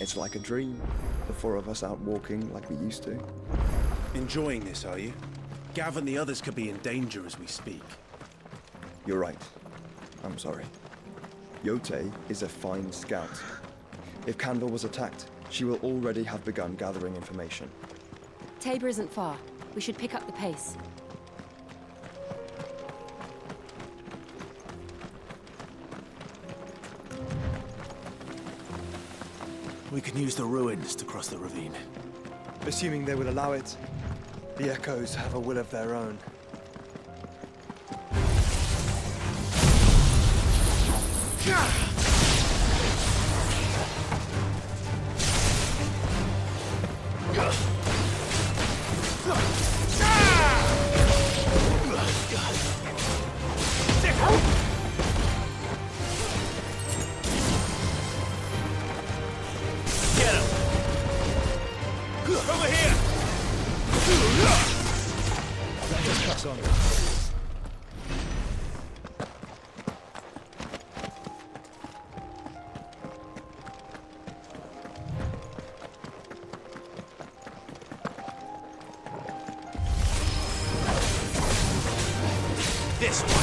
It's like a dream, the four of us out walking like we used to. Enjoying this, are you? Gav and the others could be in danger as we speak. You're right. I'm sorry. Yote is a fine scout. If Candle was attacked, she will already have begun gathering information. Tabor isn't far. We should pick up the pace. We can use the ruins to cross the ravine. Assuming they will allow it, the Echoes have a will of their own. This way!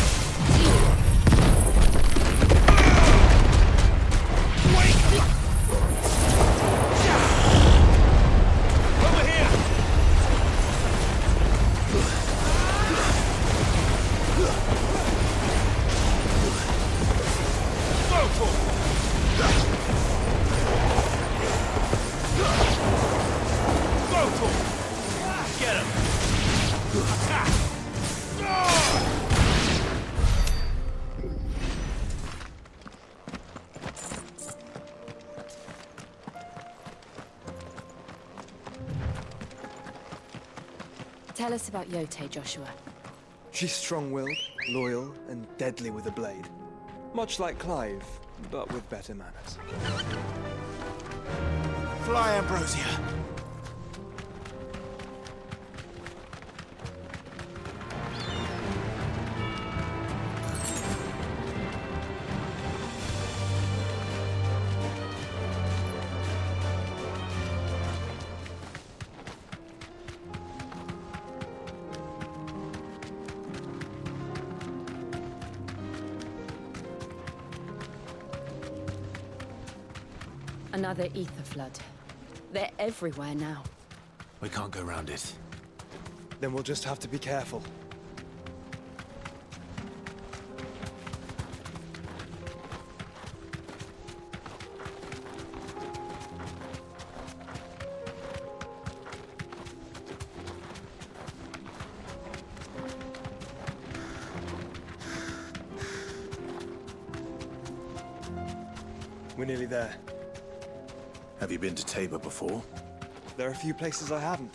Tell us about Yote, Joshua. She's strong-willed, loyal, and deadly with a blade. Much like Clive, but with better manners. Fly, Ambrosia! Another ether flood. They're everywhere now. We can't go round it. Then we'll just have to be careful. We're nearly there. Have you been to Tabor before? There are a few places I haven't.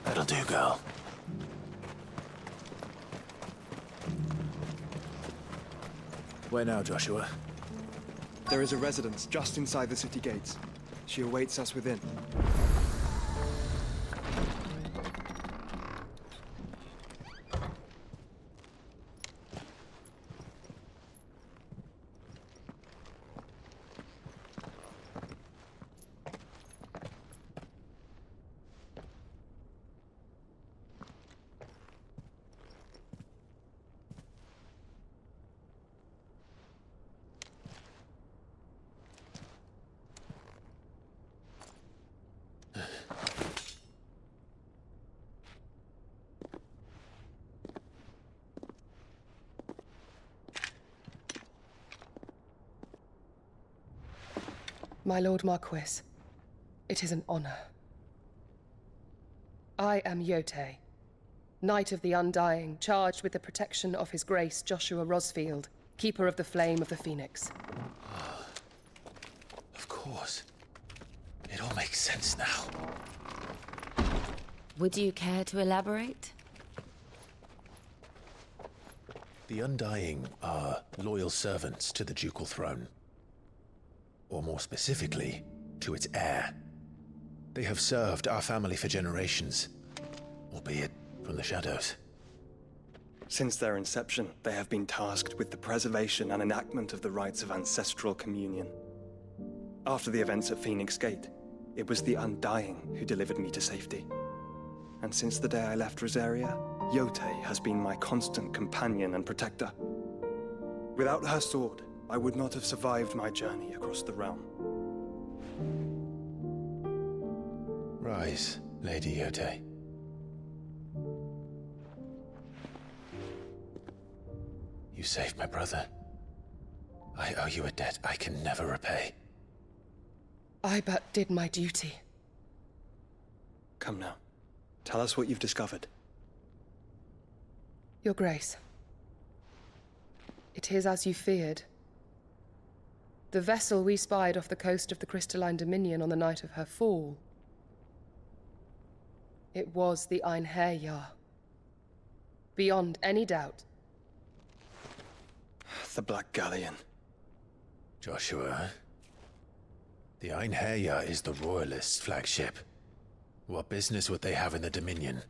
That'll do, girl. Where now, Joshua? There is a residence just inside the city gates. She awaits us within. My Lord Marquis, it is an honor. I am Yote, Knight of the Undying, charged with the protection of His Grace Joshua Rosfield, Keeper of the Flame of the Phoenix. Of course. It all makes sense now. Would you care to elaborate? The Undying are loyal servants to the ducal throne. Or more specifically, to its heir. They have served our family for generations, albeit from the shadows. Since their inception, they have been tasked with the preservation and enactment of the rites of ancestral communion. After the events at Phoenix Gate, it was the Undying who delivered me to safety. And since the day I left Rosaria, Yote has been my constant companion and protector. Without her sword, I would not have survived my journey across the realm. Rise, Lady Yote. You saved my brother. I owe you a debt I can never repay. I but did my duty. Come now. Tell us what you've discovered. Your Grace. It is as you feared. The vessel we spied off the coast of the Crystalline Dominion on the night of her fall. It was the Einherjar. Beyond any doubt. The Black Galleon. Joshua, the Einherjar is the Royalists' flagship. What business would they have in the Dominion?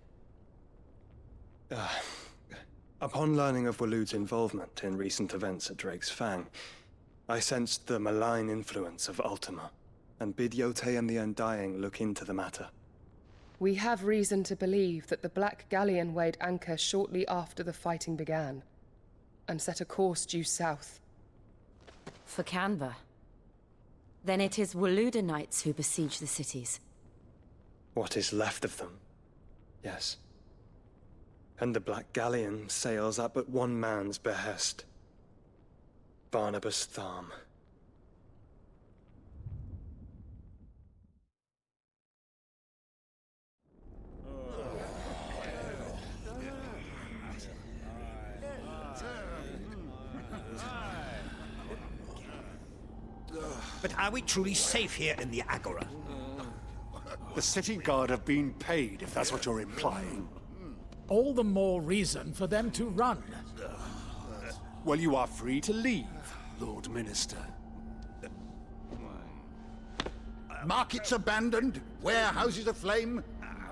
Upon learning of Waloed's involvement in recent events at Drake's Fang, I sensed the malign influence of Ultima, and bid Yote and the Undying look into the matter. We have reason to believe that the Black Galleon weighed anchor shortly after the fighting began, and set a course due south. For Canva. Then it is Waloed knights who besiege the cities. What is left of them? Yes. And the Black Galleon sails at but one man's behest. Barnabas Tharm. But are we truly safe here in the Agora? The city guard have been paid, if that's what you're implying. All the more reason for them to run. Well, you are free to leave, Lord Minister. Markets abandoned, warehouses aflame,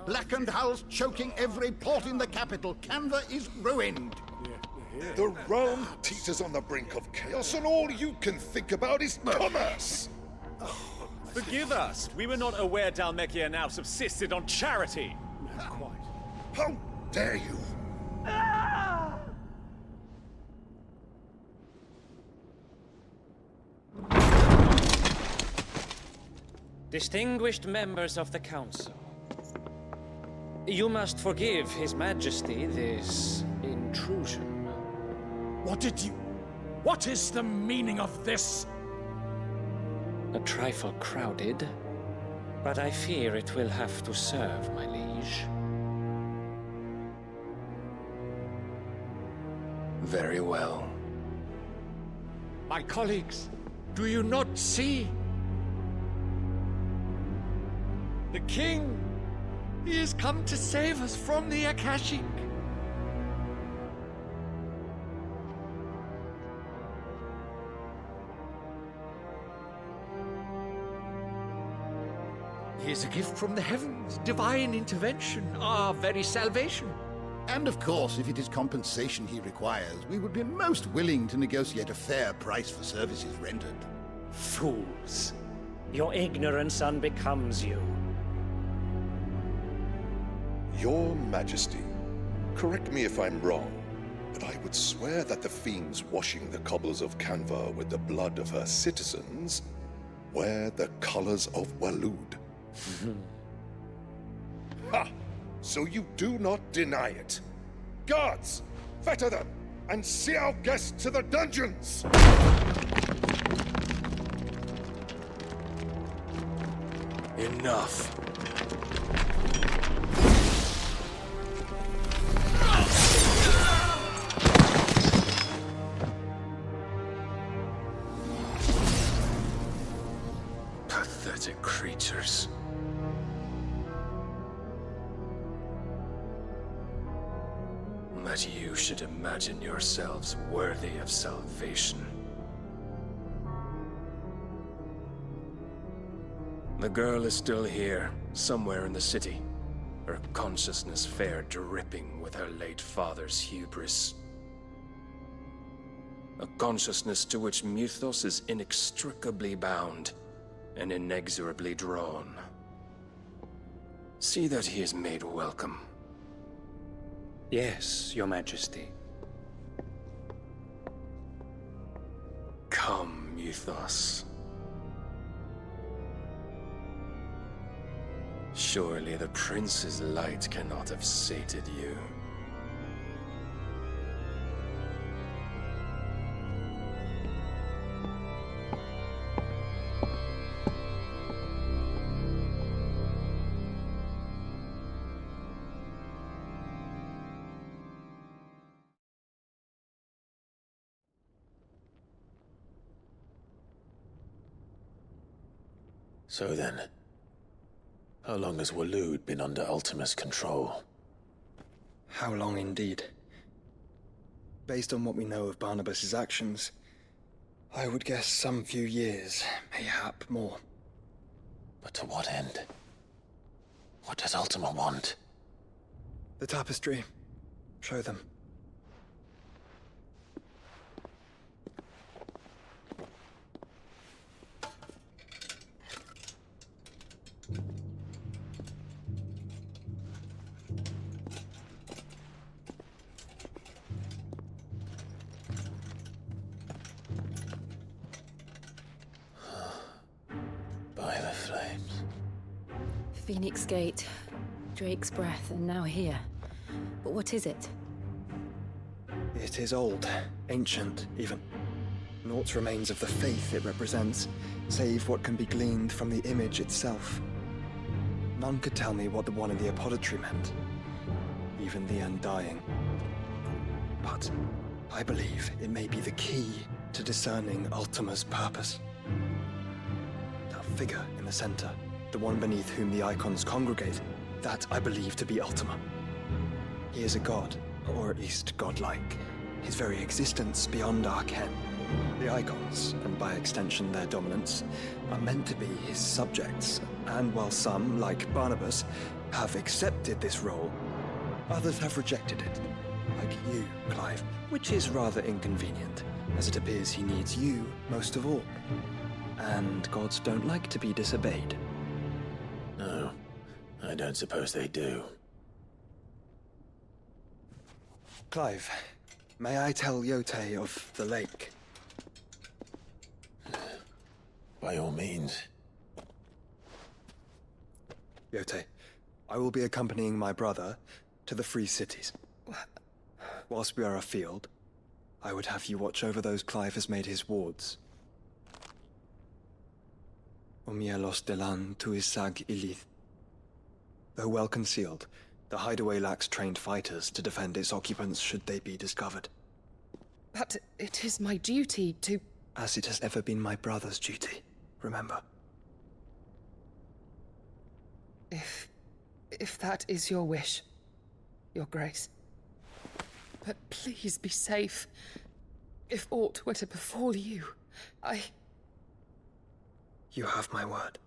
blackened hulls choking every port in the capital. Canva is ruined. The realm teeters on the brink of chaos, and all you can think about is commerce! Forgive us! We were not aware Dhalmekia now subsisted on charity! How dare you! Distinguished members of the Council, you must forgive His Majesty this intrusion. What is the meaning of this? A trifle crowded, but I fear it will have to serve, my liege. Very well. My colleagues, do you not see? The king! He has come to save us from the Akashic! He is a gift from the heavens, divine intervention, our very salvation. And of course, if it is compensation he requires, we would be most willing to negotiate a fair price for services rendered. Fools! Your ignorance unbecomes you. Your Majesty, correct me if I'm wrong, but I would swear that the fiends washing the cobbles of Canva with the blood of her citizens wear the colors of Waloed. Ha! So you do not deny it. Guards, fetter them, and see our guests to the dungeons! Enough. Pathetic creatures. That you should imagine yourselves worthy of salvation. The girl is still here, somewhere in the city. Her consciousness fair dripping with her late father's hubris. A consciousness to which Mythos is inextricably bound, and inexorably drawn. See that he is made welcome. Yes, Your Majesty. Come, Mythos. Surely the Prince's light cannot have sated you. So then, how long has Waloed been under Ultima's control? How long indeed? Based on what we know of Barnabas's actions, I would guess some few years, mayhap more. But to what end? What does Ultima want? The tapestry. Show them. By the flames. Phoenix Gate, Drake's Breath, and now here. But what is it? It is old, ancient, even. Naught remains of the faith it represents, save what can be gleaned from the image itself. None could tell me what the one in the apothecary meant, even the Undying. But I believe it may be the key to discerning Ultima's purpose. That figure in the center, the one beneath whom the icons congregate, that I believe to be Ultima. He is a god, or at least godlike. His very existence beyond our ken. The icons, and by extension their dominance, are meant to be his subjects, and while some, like Barnabas, have accepted this role, others have rejected it. Like you, Clive, which is rather inconvenient, as it appears he needs you most of all. And gods don't like to be disobeyed. No, I don't suppose they do. Clive, may I tell Yote of the lake? By all means. Yote, I will be accompanying my brother to the Free Cities. Whilst we are afield, I would have you watch over those Clive has made his wards. Umielos delan tuisag ilith. Though well concealed, the hideaway lacks trained fighters to defend its occupants should they be discovered. But it is my duty to... As it has ever been my brother's duty, remember. If that is your wish, Your Grace. But please be safe. If aught were to befall you, You have my word.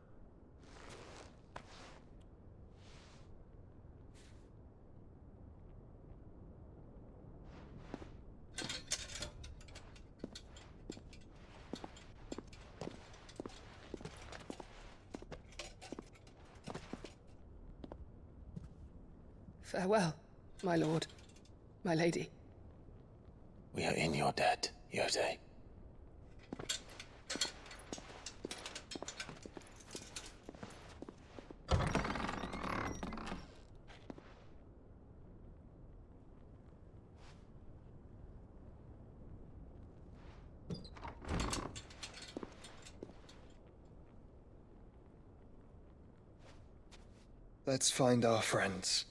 Farewell, my lord, my lady. We are in your debt, Yote. Let's find our friends.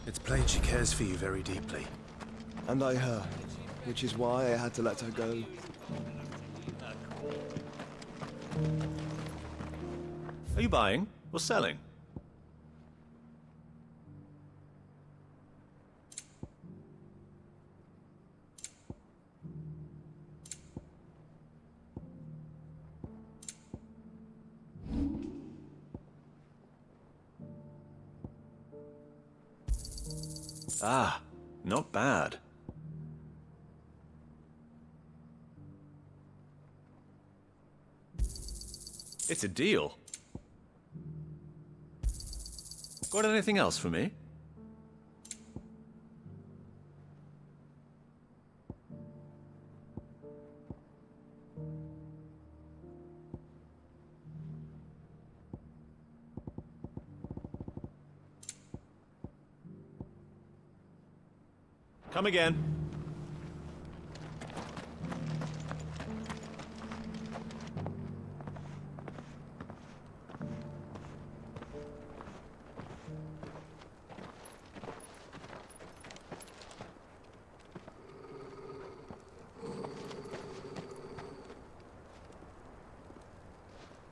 It's plain she cares for you very deeply. And I her, which is why I had to let her go. Are you buying or selling? Ah, not bad. It's a deal. Got anything else for me? Come again.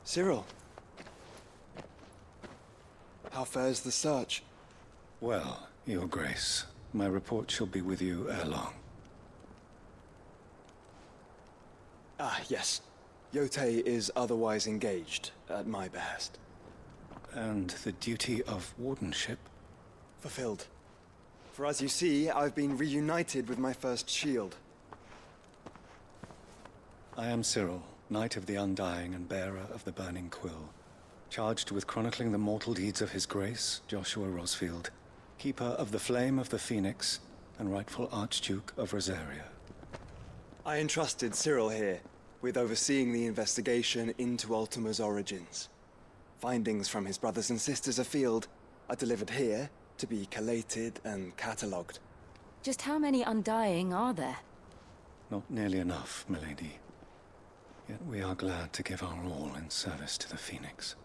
Cyril. How fares the search? Well, Your Grace, my report shall be with you ere long. Ah, yes. Yotei is otherwise engaged, at my behest. And the duty of wardenship? Fulfilled. For as you see, I've been reunited with my first shield. I am Cyril, Knight of the Undying and bearer of the Burning Quill, charged with chronicling the mortal deeds of His Grace, Joshua Rosfield, Keeper of the Flame of the Phoenix, and rightful Archduke of Rosaria. I entrusted Cyril here with overseeing the investigation into Ultima's origins. Findings from his brothers and sisters afield are delivered here to be collated and catalogued. Just how many Undying are there? Not nearly enough, milady. Yet we are glad to give our all in service to the Phoenix.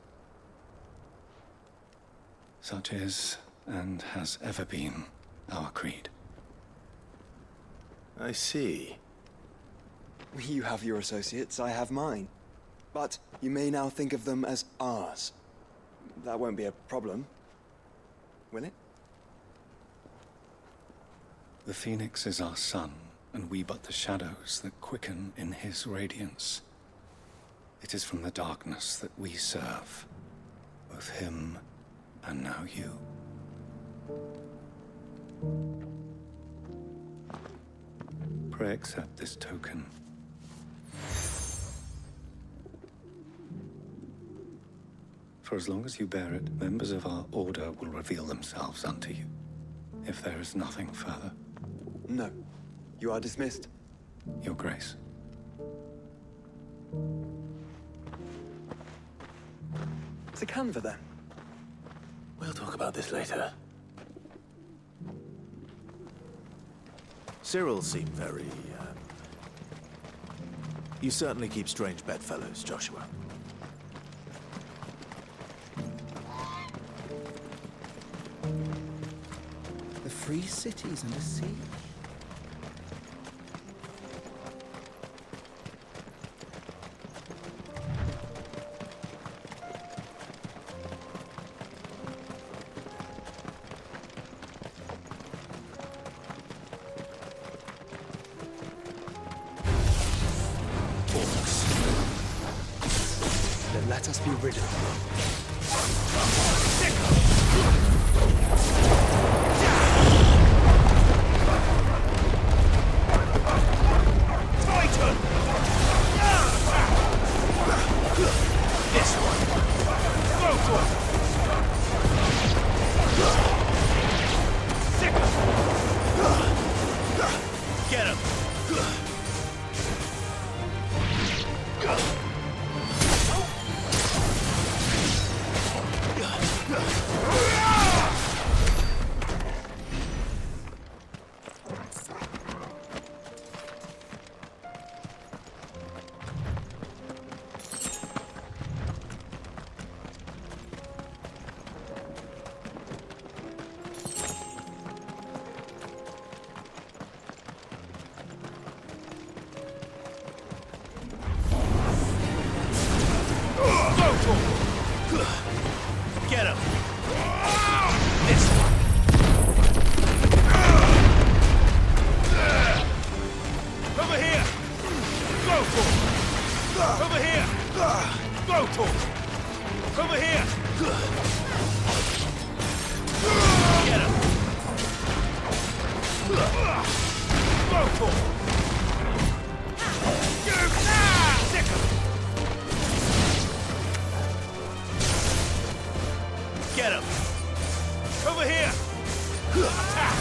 Such is, and has ever been, our creed. I see. You have your associates, I have mine. But you may now think of them as ours. That won't be a problem, will it? The Phoenix is our sun, and we but the shadows that quicken in his radiance. It is from the darkness that we serve, both him and now you. Pray accept this token. For as long as you bear it, members of our order will reveal themselves unto you, if there is nothing further. No. You are dismissed. Your Grace. To Canva, then. We'll talk about this later. Cyril seemed very, You certainly keep strange bedfellows, Joshua. The free cities under siege. Then let us be rid of them. This one. Go for it. Sick him. Get him. Get him! This one! Over here! Go for it! Over here! Go for it! Over here! Get him! Go for it! Sick of it! Get him! Over here! Attack!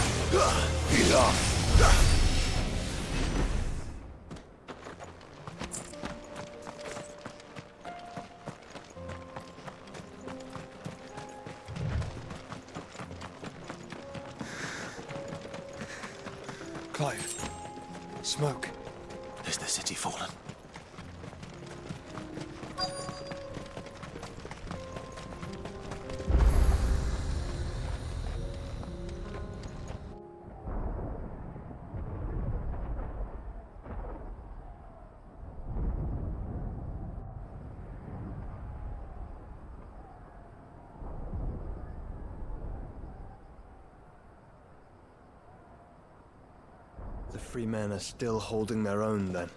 Clive. Smoke. Is the city fallen? The free men are still holding their own, then.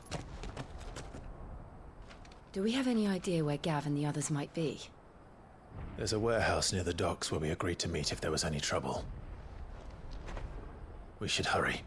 Do we have any idea where Gav and the others might be? There's a warehouse near the docks where we agreed to meet if there was any trouble. We should hurry.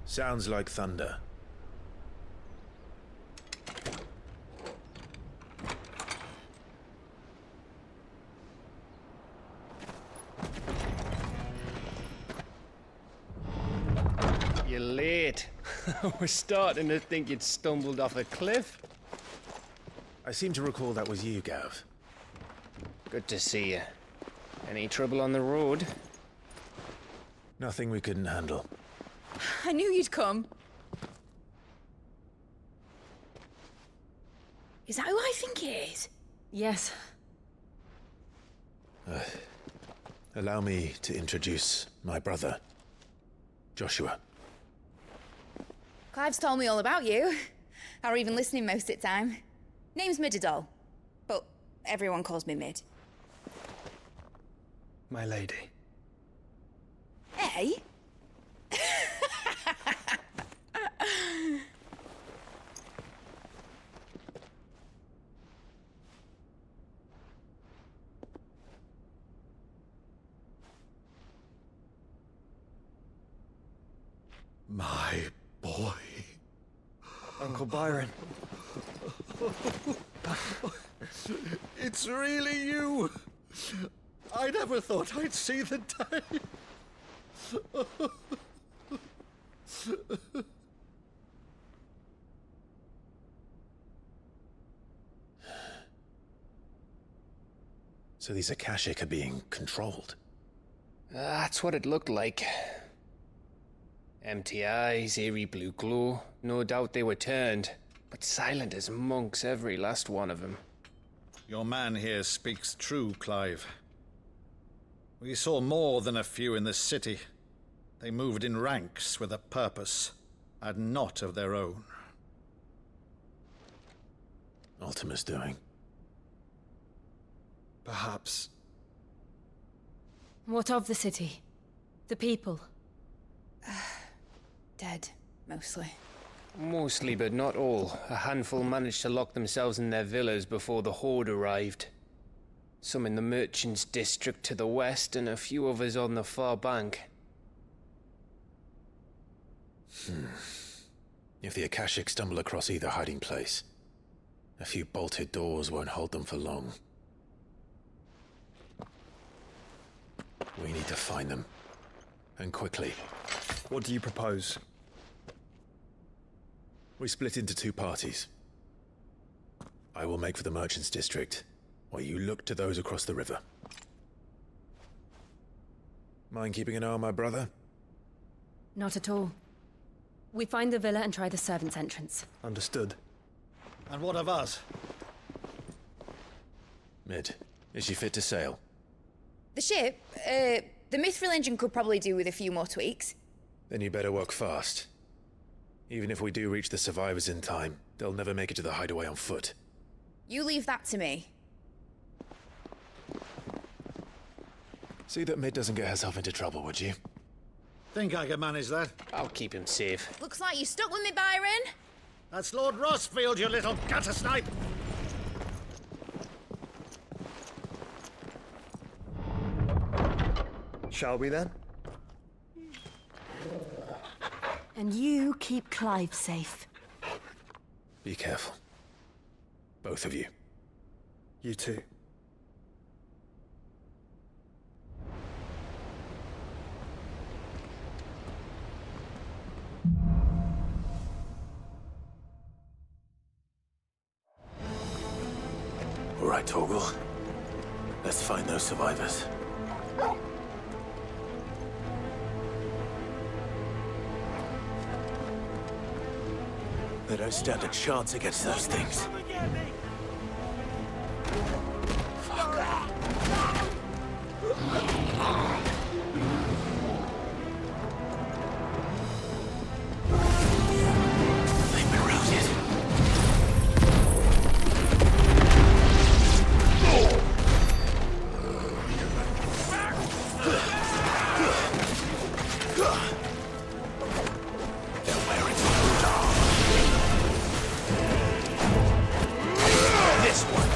Sounds like thunder. You're late. We're starting to think you'd stumbled off a cliff. I seem to recall that was you, Gav. Good to see you. Any trouble on the road? Nothing we couldn't handle. I knew you'd come. Is that who I think it is? Yes. Allow me to introduce my brother, Joshua. Clive's told me all about you. Or even listening most of the time. Name's Midadol, but everyone calls me Mid. My lady. Eh? My boy. Uncle Byron. It's really you. I never thought I'd see the day. So these Akashic are being controlled? That's what it looked like. Empty eyes, eerie blue glow. No doubt they were turned, but silent as monks, every last one of them. Your man here speaks true, Clive. We saw more than a few in the city. They moved in ranks with a purpose, and not of their own. Ultima's doing. Perhaps. What of the city? The people? Dead, mostly. Mostly, but not all. A handful managed to lock themselves in their villas before the Horde arrived. Some in the merchants' district to the west, and a few others on the far bank. If the Akashic stumble across either hiding place, a few bolted doors won't hold them for long. We need to find them. And quickly. What do you propose? We split into two parties. I will make for the merchants' district, while you look to those across the river. Mind keeping an eye on my brother? Not at all. We find the villa and try the servants' entrance. Understood. And what of us? Mid, is she fit to sail? The ship, the mithril engine could probably do with a few more tweaks. Then you better work fast. Even if we do reach the survivors in time, they'll never make it to the hideaway on foot. You leave that to me. See that Mid doesn't get herself into trouble, would you? Think I can manage that? I'll keep him safe. Looks like you stuck with me, Byron. That's Lord Rossfield, you little gutter snipe! Shall we then? And you keep Clive safe. Be careful. Both of you. You too. All right, Torgal. Let's find those survivors. They don't stand a chance against those things. They've been routed. They're wearing gold armor. This one.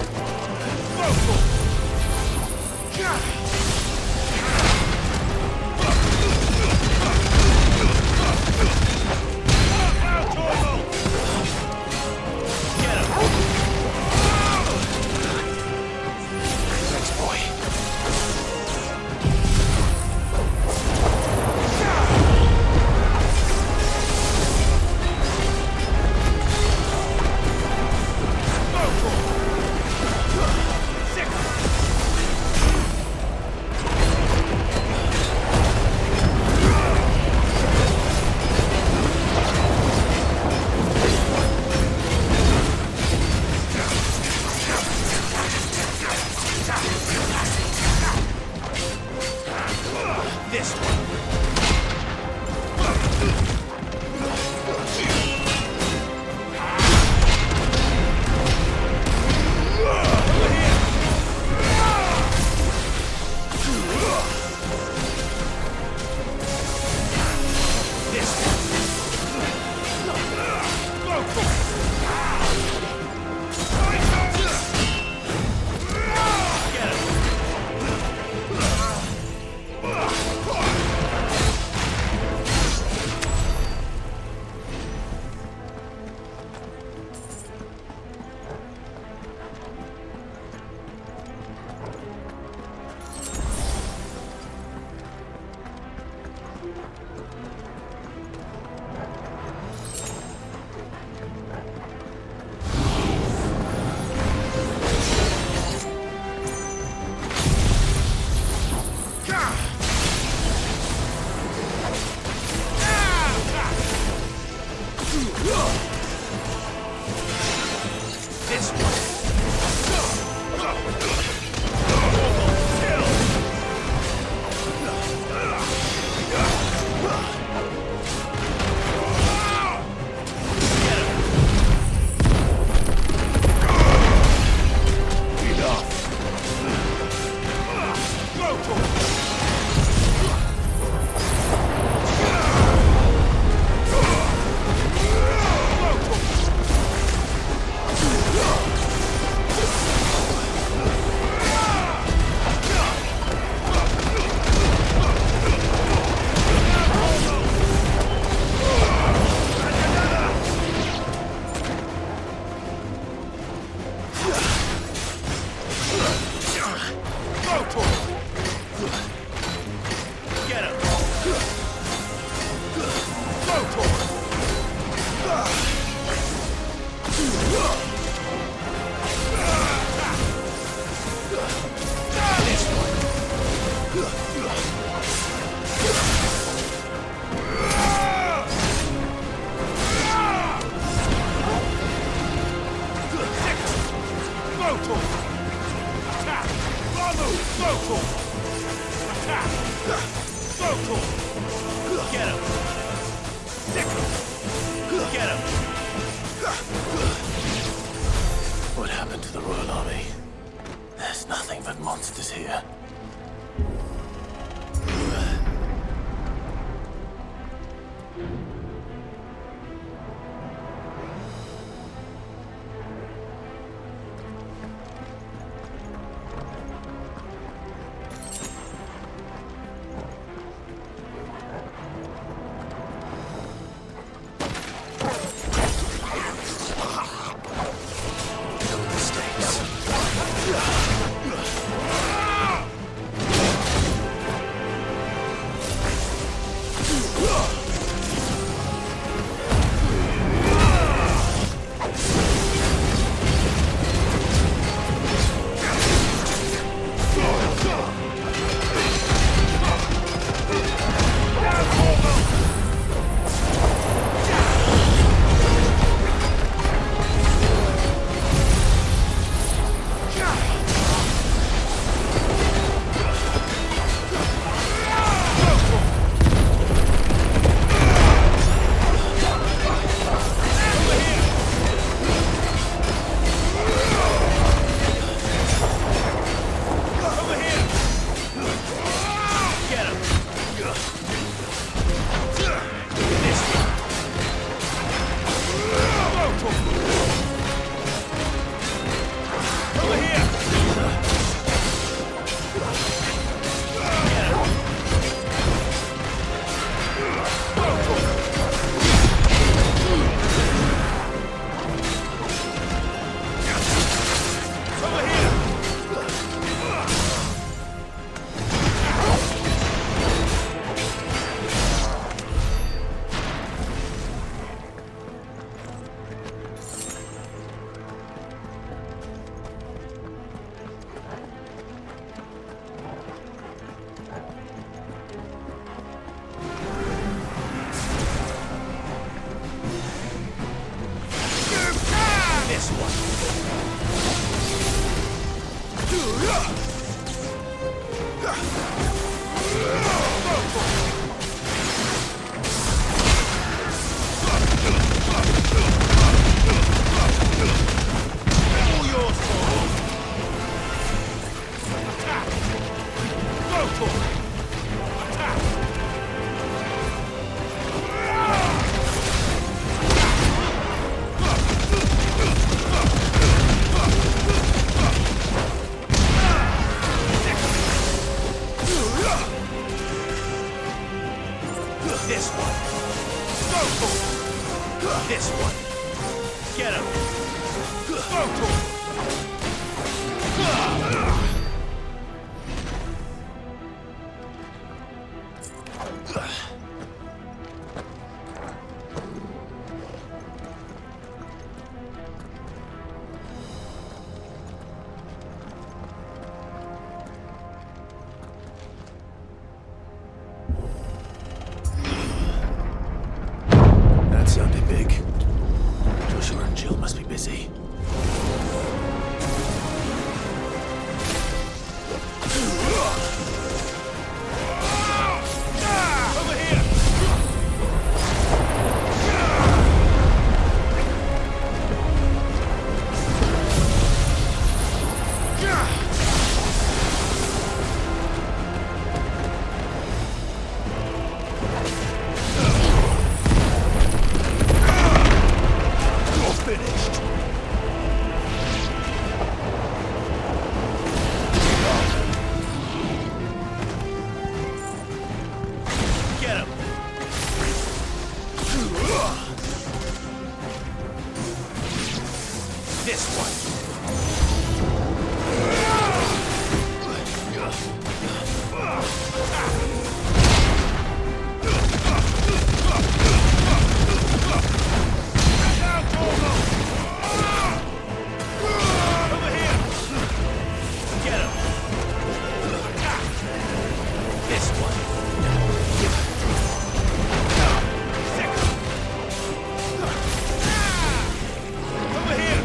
Get him! What happened to the Royal Army? There's nothing but monsters here. This one. Get him. Go for it. That sounded big. Joshua and Jill must be busy. Over here! Finished. Get him! This one! Over here! Get him! This one! Second! Over here!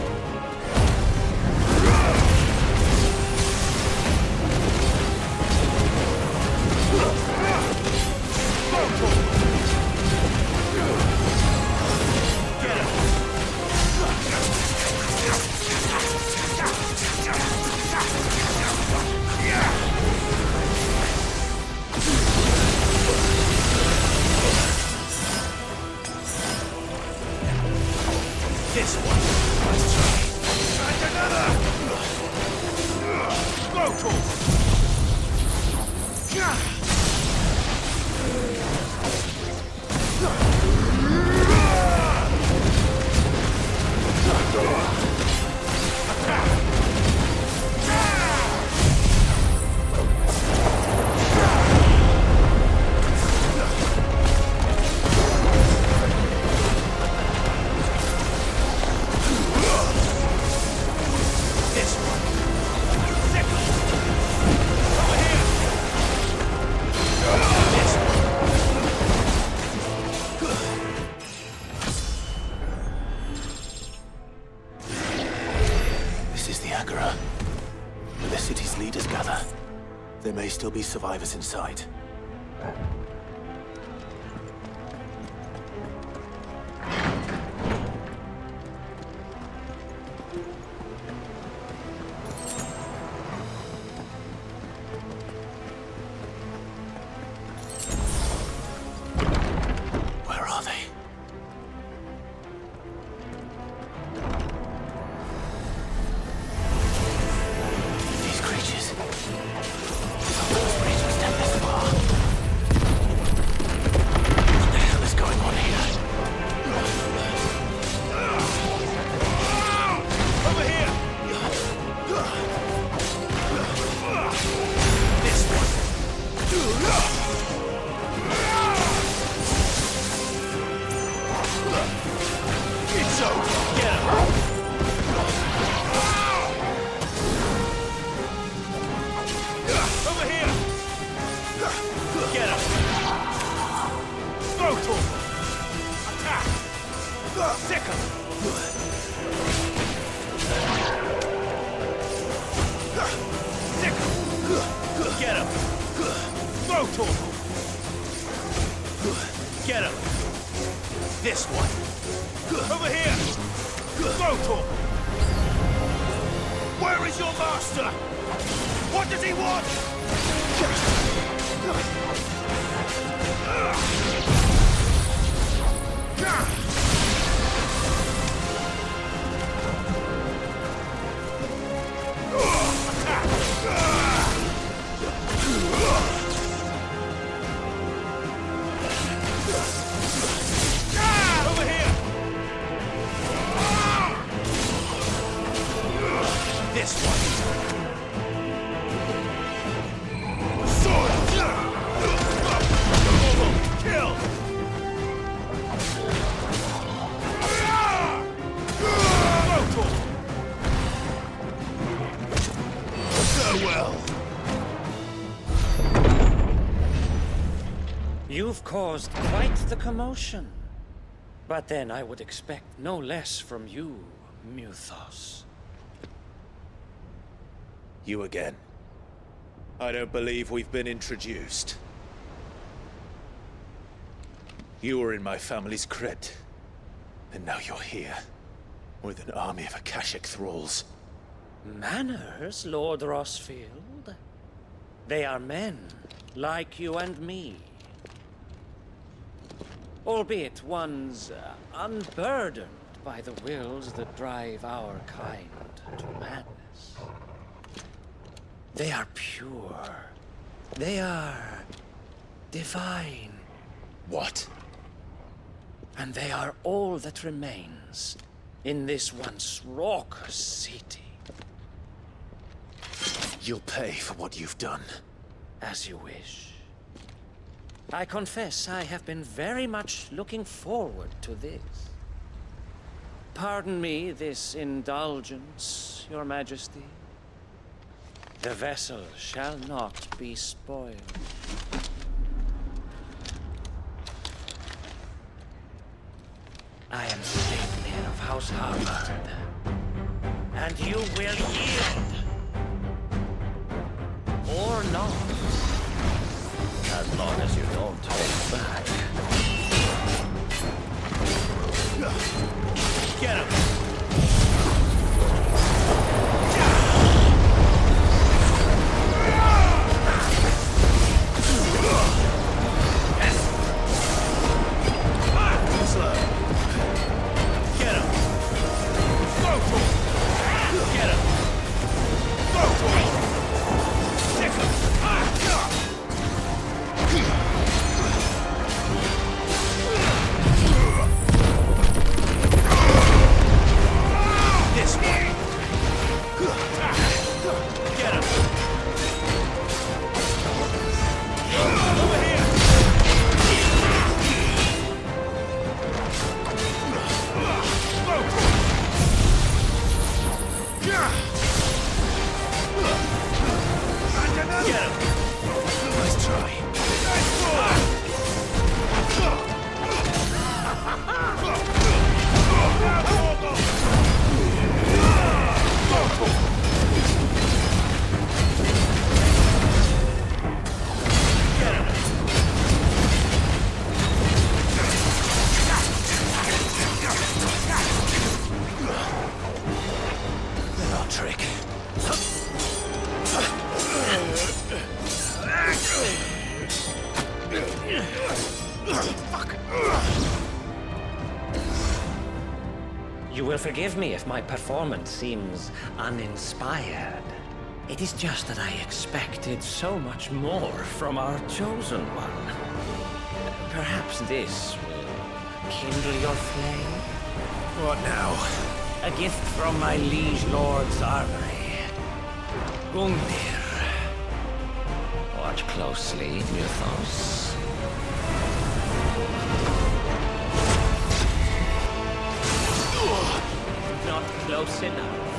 This one. Nice try. And another! Brutal! There may still be survivors inside. Where are they? These creatures. What the hell is going on here? Over here! This one! It's over! Get him! Over here! Get him! Brutal! Attack! Sick him! Sick him! Get him! Brutal! Get him! This one! Over here! Brutal! Where is your master? What does he want? Over here! This one! Sword! Kill! Farewell! You've caused quite the commotion. But then I would expect no less from you, Muthos. You again. I don't believe we've been introduced. You were in my family's crypt, and now you're here, with an army of Akashic thralls. Manners, Lord Rosfield? They are men, like you and me. Albeit ones unburdened by the wills that drive our kind to madness. They are pure. They are divine. What? And they are all that remains in this once raucous city. You'll pay for what you've done. As you wish. I confess I have been very much looking forward to this. Pardon me this indulgence, Your Majesty. The vessel shall not be spoiled. I am Statelier of House Harvard, and you will yield. Or not. As long as you don't hold back. Get him! Slow. Get him! You will forgive me if my performance seems uninspired. It is just that I expected so much more from our chosen one. Perhaps this will kindle your flame? What now? A gift from my liege lord's armory. Gungnir. Watch closely, Mythos. Not close enough.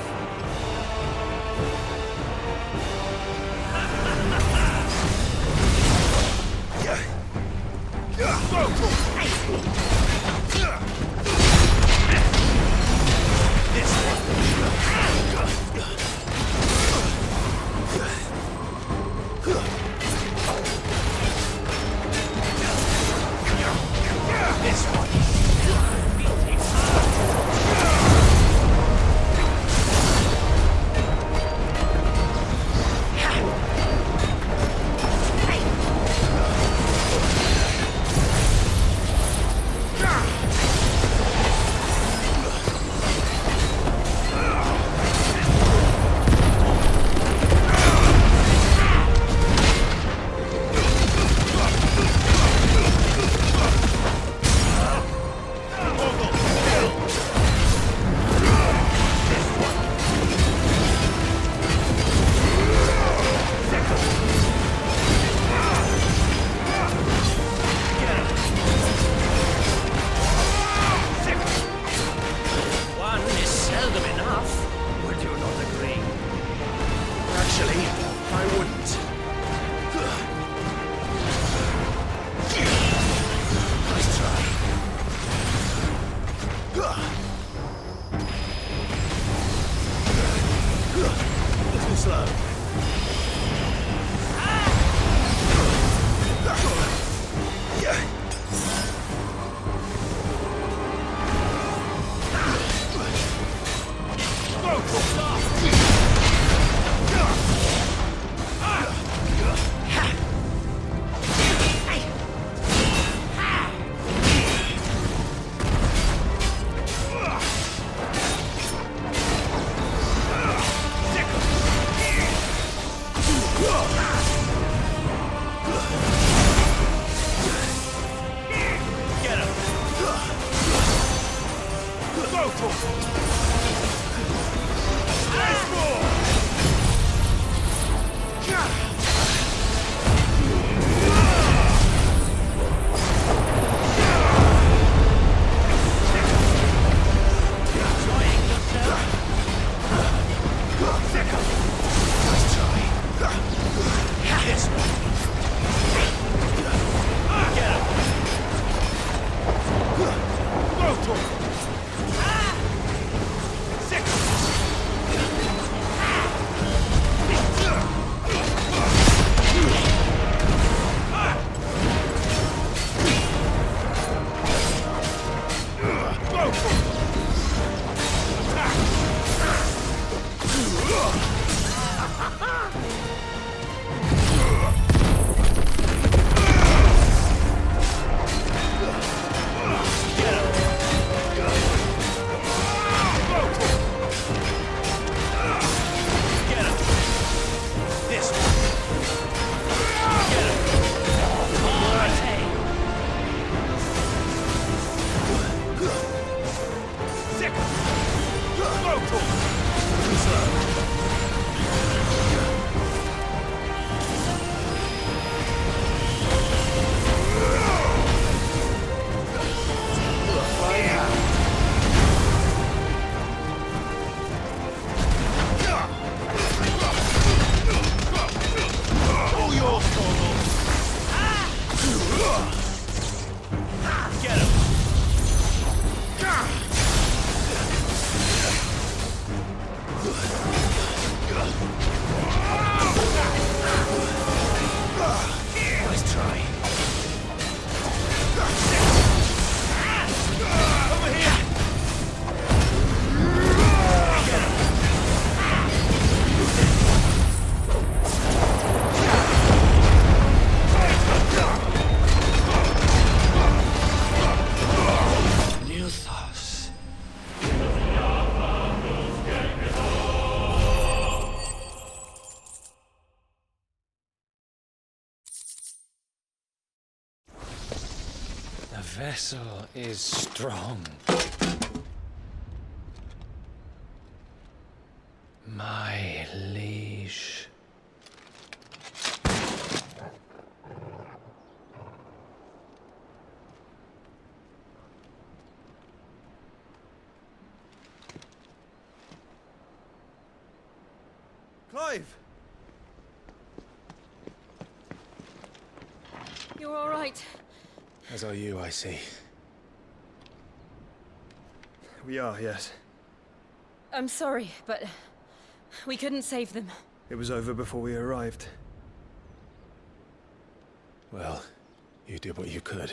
vessel is strong. My liege. Clive! You're all right. As are you, I see. We are, yes. I'm sorry, but we couldn't save them. It was over before we arrived. Well, you did what you could.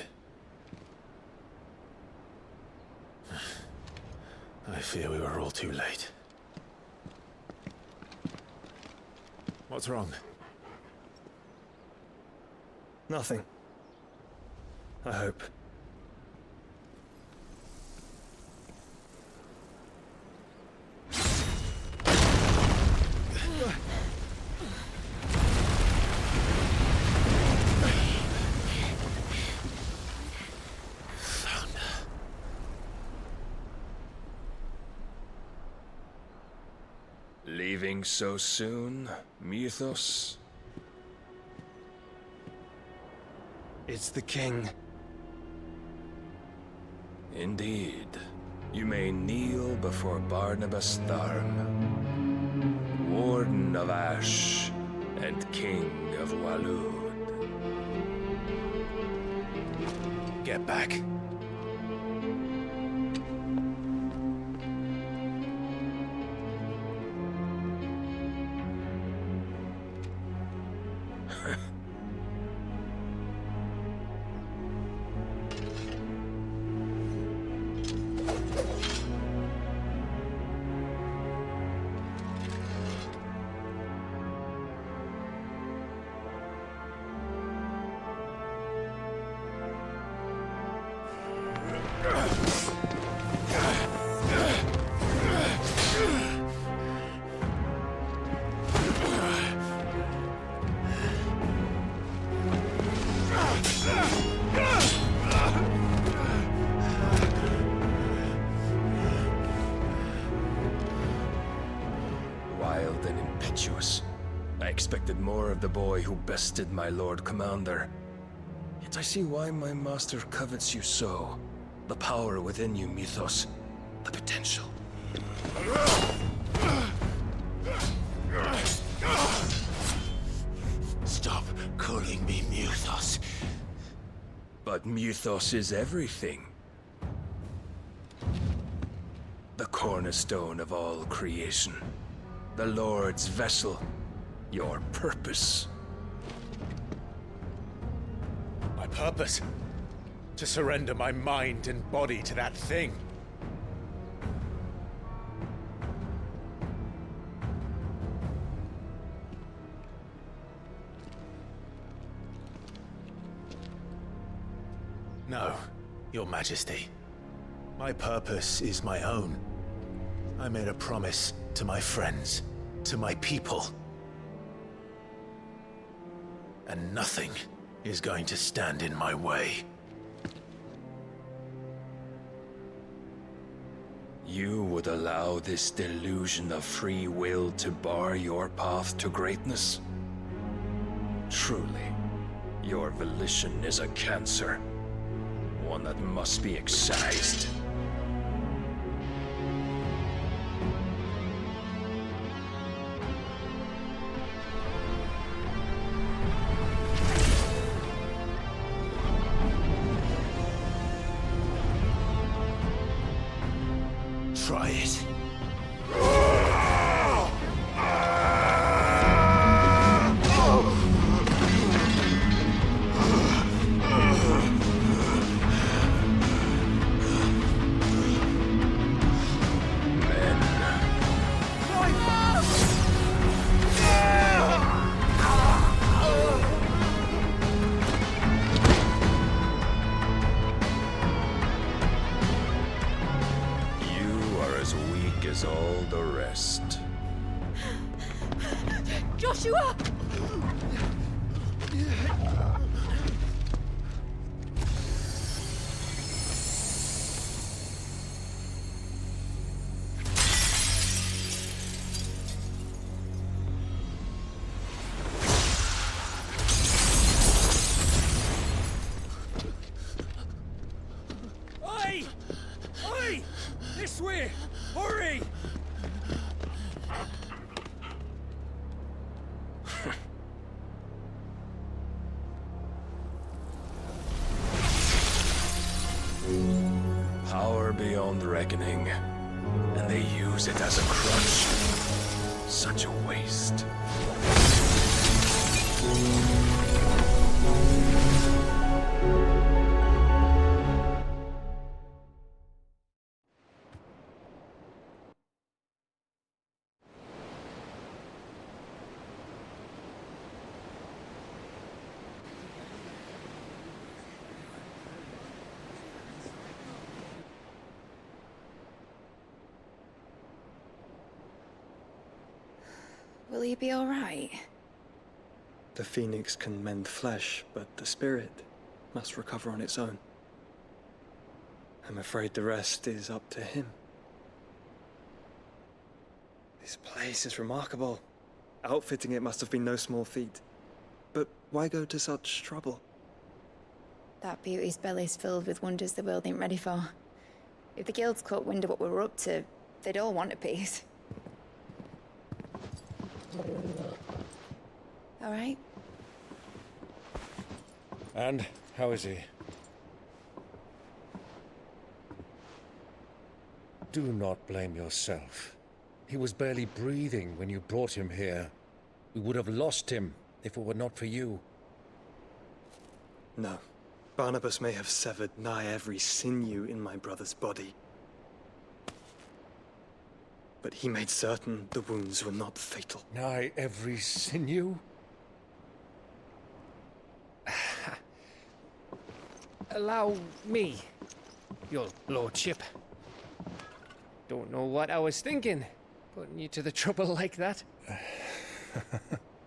I fear we were all too late. What's wrong? Nothing. I hope. Leaving so soon, Mythos? It's the king. Indeed. You may kneel before Barnabas Tharm, Warden of Ash and King of Waloed. Get back. Wild and impetuous. I expected more of the boy who bested my Lord Commander. Yet I see why my master covets you so. The power within you, Mythos. The potential. Stop calling me Mythos. But Mythos is everything. The cornerstone of all creation. The Lord's vessel. Your purpose. My purpose? To surrender my mind and body to that thing. No, Your Majesty. My purpose is my own. I made a promise to my friends, to my people. And nothing is going to stand in my way. You would allow this delusion of free will to bar your path to greatness? Truly, your volition is a cancer. One that must be excised. Try it. As all the rest. Joshua! Hurry! Hurry! Power beyond reckoning, and they use it as a crutch. Such a waste. Will he be all right? The phoenix can mend flesh, but the spirit must recover on its own. I'm afraid the rest is up to him. This place is remarkable. Outfitting it must have been no small feat. But why go to such trouble? That beauty's belly's filled with wonders the world ain't ready for. If the guilds caught wind of what we were up to, they'd all want a piece. All right? And how is he? Do not blame yourself. He was barely breathing when you brought him here. We would have lost him if it were not for you. No. Barnabas may have severed nigh every sinew in my brother's body. But he made certain the wounds were not fatal. Nigh every sinew? Allow me, your lordship. Don't know what I was thinking, putting you to the trouble like that.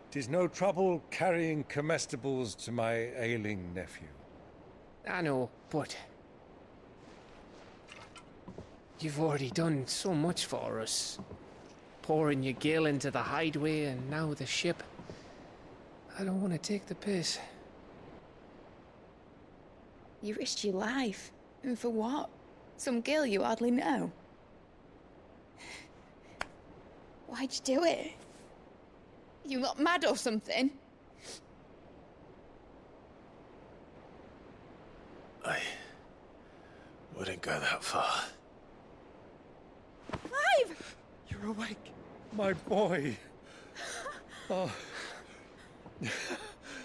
'Tis no trouble carrying comestibles to my ailing nephew. I know, but you've already done so much for us. Pouring your gale into the hideaway and now the ship. I don't want to take the piss. You risked your life. And for what? Some girl you hardly know. Why'd you do it? You not mad or something? I wouldn't go that far. Clive! You're awake, my boy. Oh.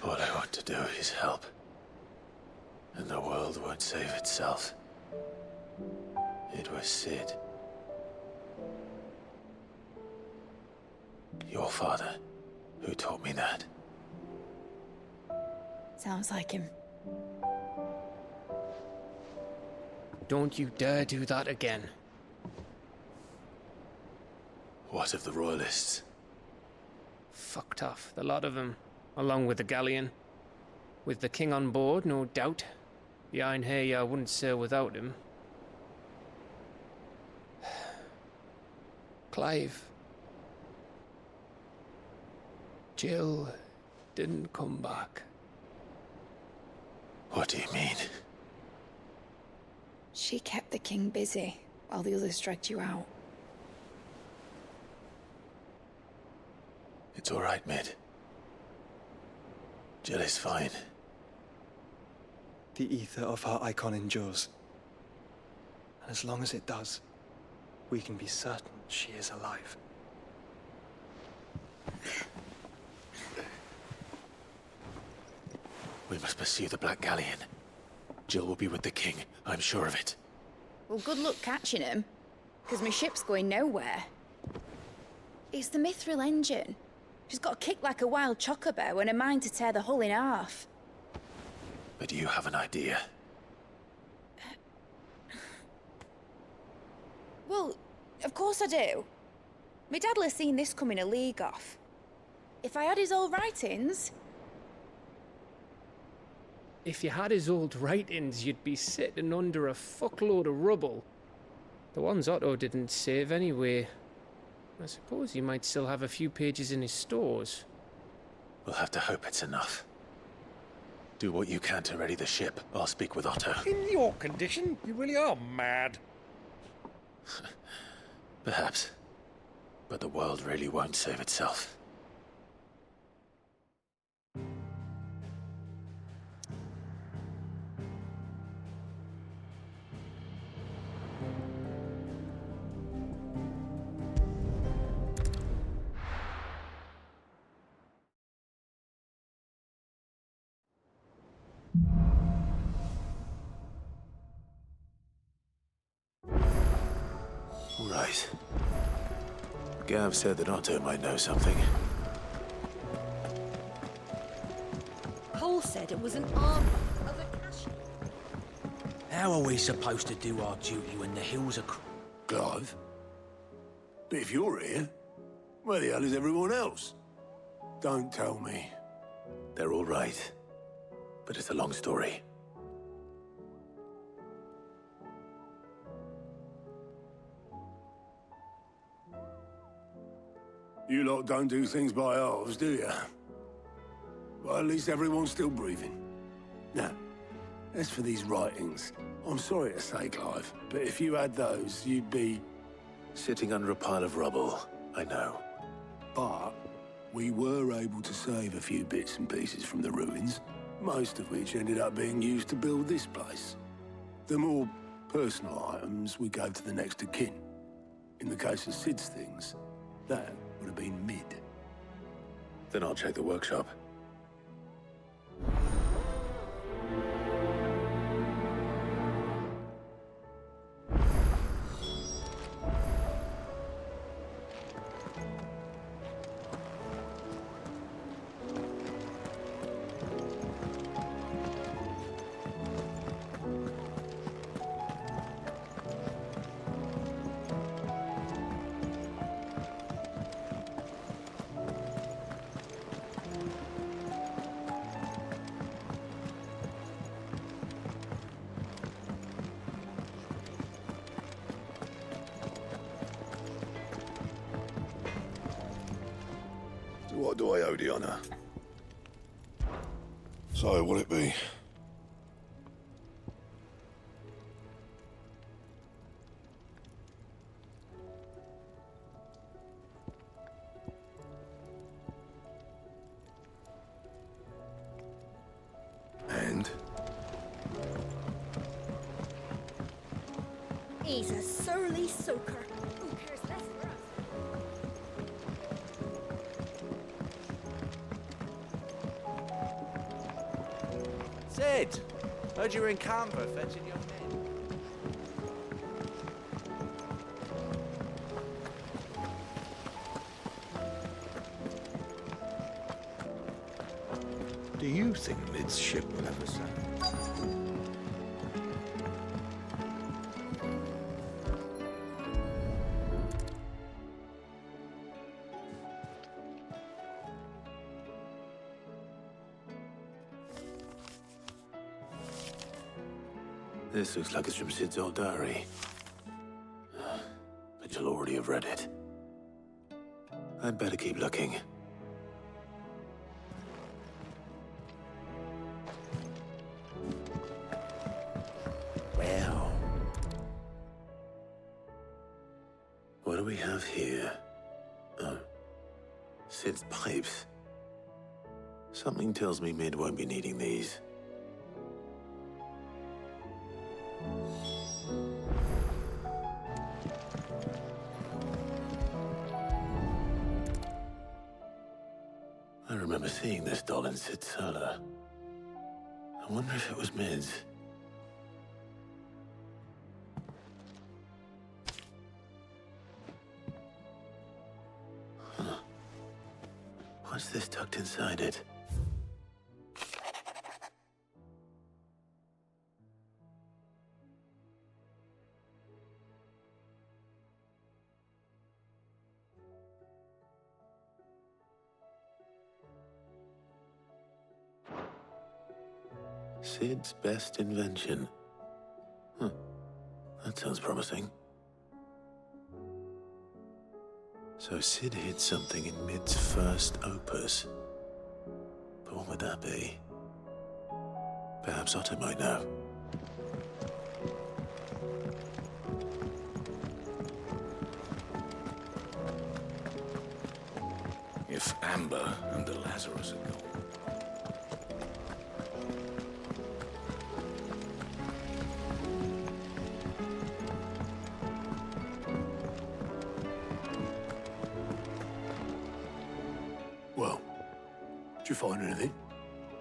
All I want to do is help. And the world won't save itself. It was Sid. Your father, who taught me that. Sounds like him. Don't you dare do that again. What of the Royalists? Fucked off, the lot of them, along with the galleon. With the king on board, no doubt. The Iron Hair I wouldn't sail without him. Clive. Jill didn't come back. What do you mean? She kept the king busy while the others dragged you out. It's all right, Mid. Jill is fine. The ether of her icon endures. And as long as it does, we can be certain she is alive. We must pursue the Black Galleon. Jill will be with the king, I'm sure of it. Well, good luck catching him, because my ship's going nowhere. It's the Mithril engine. She's got a kick like a wild chocobo and a mind to tear the hull in half. But you have an idea. Well, of course I do. My dad'll have seen this coming a league off. If I had his old writings... If you had his old writings, you'd be sitting under a fuckload of rubble. The ones Otto didn't save anyway. I suppose he might still have a few pages in his stores. We'll have to hope it's enough. Do what you can to ready the ship. I'll speak with Otto. In your condition, you really are mad. Perhaps. But the world really won't save itself. Right. Gav said that Otto might know something. Cole said it was an army of a cache. How are we supposed to do our duty when the hills are Clive? But if you're here, where the hell is everyone else? Don't tell me. They're all right. But it's a long story. You lot don't do things by halves, do you? Well, at least everyone's still breathing. Now, as for these writings, I'm sorry to say, Clive, but if you had those, you'd be... Sitting under a pile of rubble, I know. But we were able to save a few bits and pieces from the ruins, most of which ended up being used to build this place. The more personal items we gave to the next of kin. In the case of Sid's things, that would have been mid. Then I'll check the workshop. What do I owe the honor? So, what'll it be? And? He's a surly soaker. Who cares less for us? Sid! Heard you were in Canberra fetching your men. Do you think Mid's ship will ever sail? This looks like it's from Sid's old diary. But you'll already have read it. I'd better keep looking. Well... What do we have here? Oh. Sid's pipes. Something tells me Mid won't be needing these. I remember seeing this doll in Sid's cellar. I wonder if it was Mid's. Huh. What's this tucked inside it? Sid's best invention. Huh. That sounds promising. So Sid hid something in Mid's first opus. But what would that be? Perhaps Otto might know. If Amber and the Lazarus are gone. Well, did you find anything?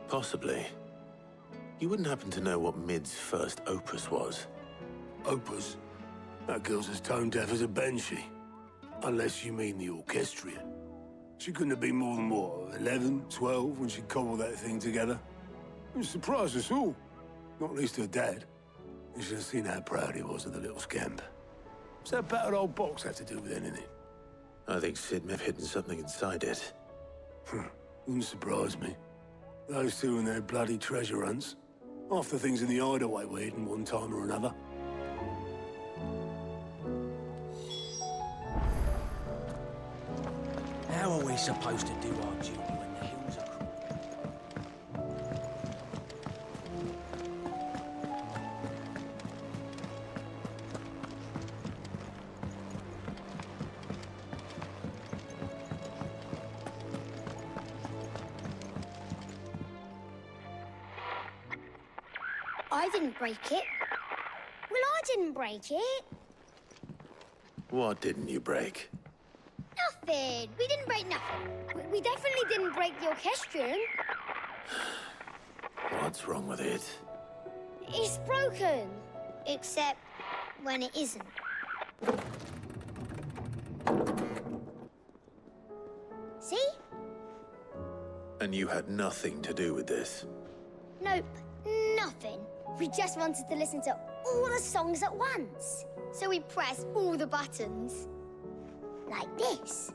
Possibly. You wouldn't happen to know what Mid's first opus was? Opus? That girl's as tone deaf as a banshee. Unless you mean the orchestrion. She couldn't have been more than, what, 11, 12 when she cobbled that thing together? It surprised us all. Not least her dad. You should have seen how proud he was of the little scamp. What's that battered old box have to do with anything? I think Sid may have hidden something inside it. Wouldn't surprise me. Those two and their bloody treasure hunts. Half the things in the hideaway were hidden one time or another. How are we supposed to do our duty when the hills are cruel? I didn't break it. Well, I didn't break it. What didn't you break? Nothing. We didn't break nothing. We definitely didn't break the orchestrion. What's wrong with it? It's broken. Except when it isn't. See? And you had nothing to do with this? Nope. Nothing. We just wanted to listen to all the songs at once. So we pressed all the buttons. Like this.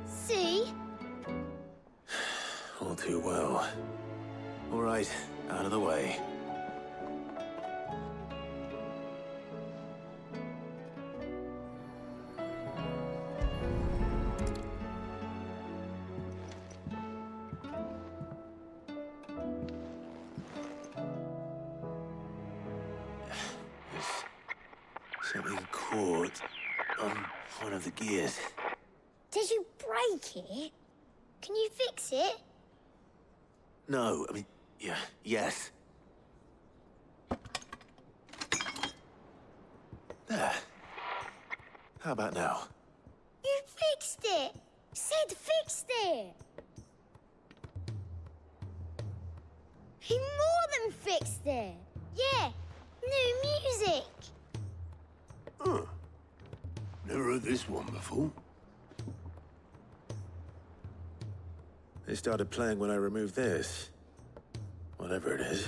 See? All too well. All right, out of the way. Something caught on one of the gears. Did you break it? Can you fix it? No, I mean, yes. There. How about now? You fixed it! Sid fixed it! He more than fixed it! Yeah, new music! Huh. Never heard this one before. They started playing when I removed this. Whatever it is.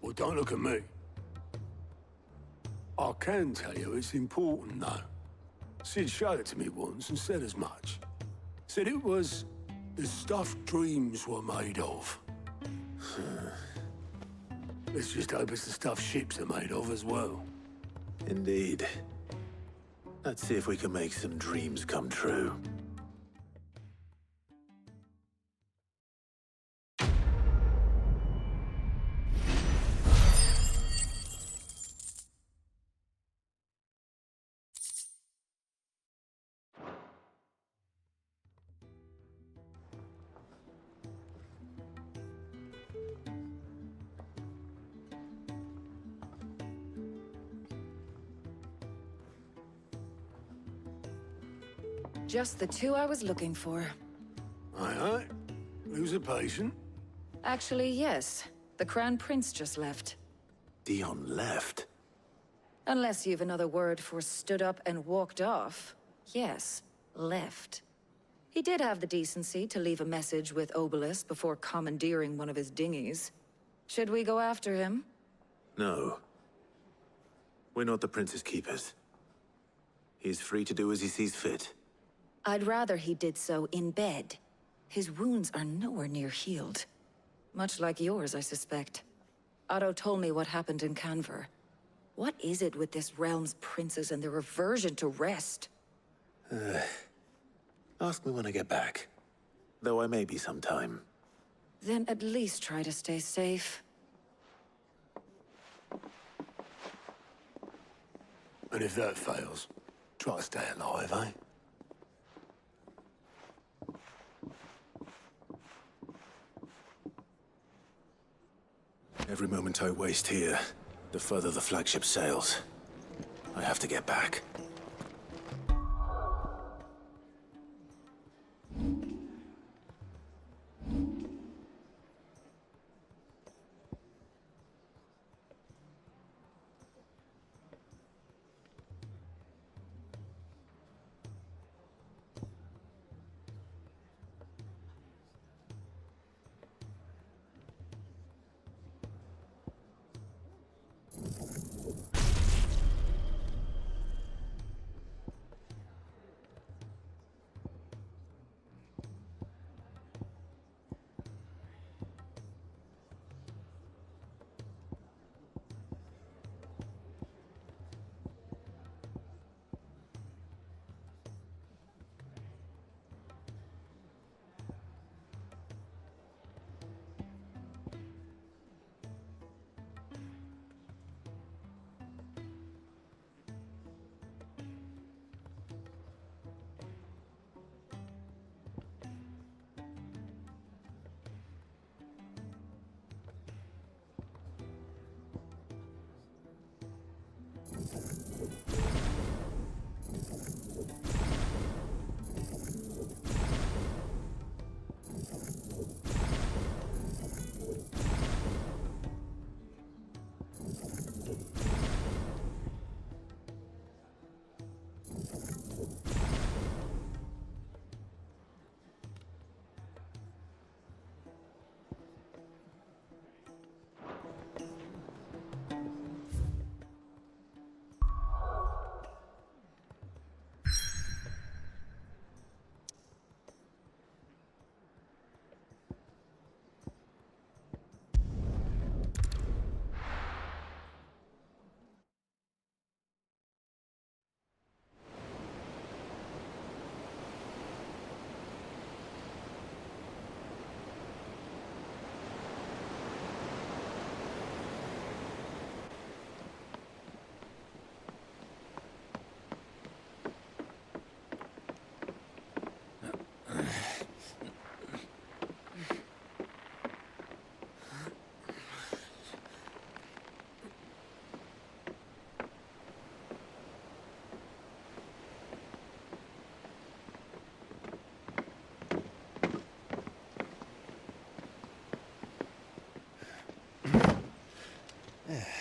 Well, don't look at me. I can tell you it's important, though. Sid showed it to me once and said as much. Said it was the stuff dreams were made of. Let's just hope it's the stuff ships are made of as well. Indeed. Let's see if we can make some dreams come true. Just the two I was looking for. Aye. Who's a patient? Actually, yes. The Crown Prince just left. Dion left? Unless you've another word for stood up and walked off. Yes, left. He did have the decency to leave a message with Obelisk before commandeering one of his dinghies. Should we go after him? No. We're not the Prince's keepers. He's free to do as he sees fit. I'd rather he did so in bed. His wounds are nowhere near healed. Much like yours, I suspect. Otto told me what happened in Canver. What is it with this realm's princes and their aversion to rest? Ask me when I get back. Though I may be some time. Then at least try to stay safe. And if that fails, try to stay alive, eh? Every moment I waste here, the further the flagship sails. I have to get back.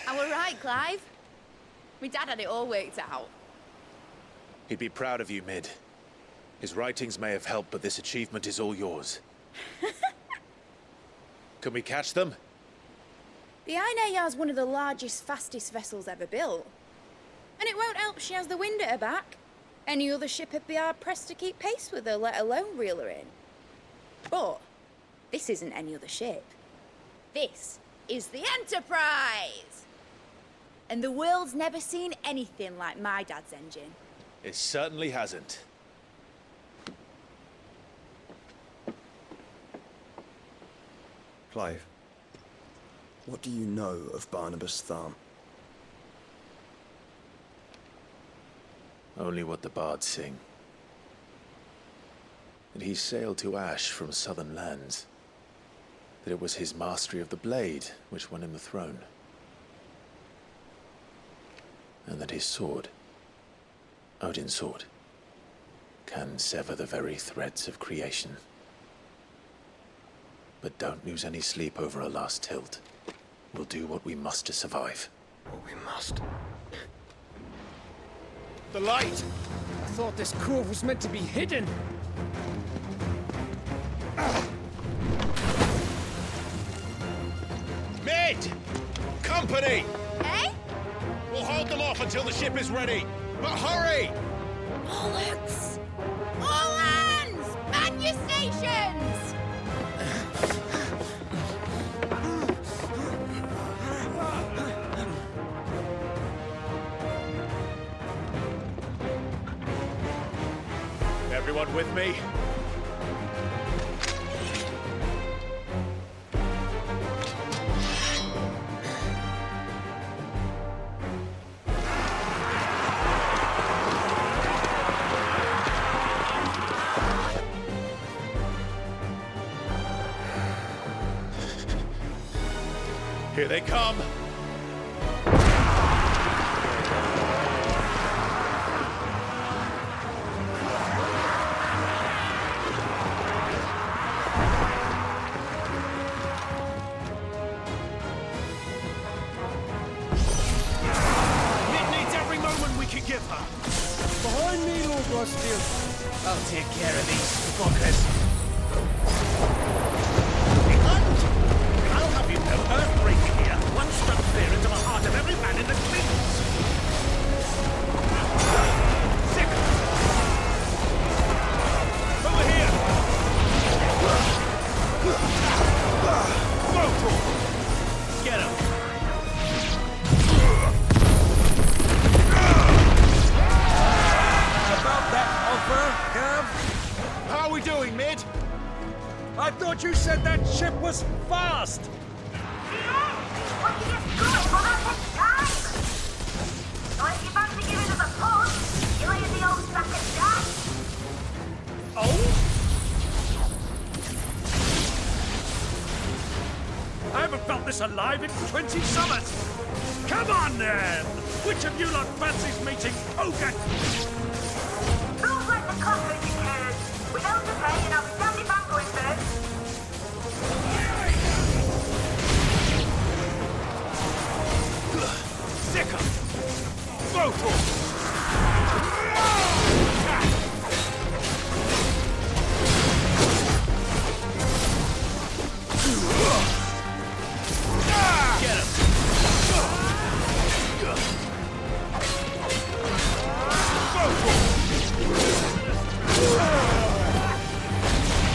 I were right, Clive. My dad had it all worked out. He'd be proud of you, Mid. His writings may have helped, but this achievement is all yours. Can we catch them? The Ainayar's one of the largest, fastest vessels ever built. And it won't help she has the wind at her back. Any other ship would be hard-pressed to keep pace with her, let alone reel her in. But this isn't any other ship. This is the Enterprise! And the world's never seen anything like my dad's engine. It certainly hasn't. Clive, what do you know of Barnabas Thumb? Only what the bards sing. That he sailed to Ash from southern lands. That it was his mastery of the blade which won him the throne. And that his sword, Odin's sword, can sever the very threads of creation. But don't lose any sleep over a last tilt. We'll do what we must to survive. What we must. The light! I thought this cove was meant to be hidden. Mid! Company! Eh? We'll hold them off until the ship is ready. But hurry! Bollocks! All hands! Man your stations! everyone with me? Here they come! Give her. Behind me, Lord Rosfield. I'll take care of these fuckers. Behind! I'll have you know earthbreaking here. One struck fear into the heart of every man in the Kings. Sick! Over here! Go, get him! How are we doing, Mid? I thought you said that ship was fast! I haven't felt this alive in 20 summers! Come on, then! Which of you lot fancies meeting Hogan? Feels like the cockroach occurred. Without the pay, and I'll be standing back going first. Sicker! Vocal! Get him!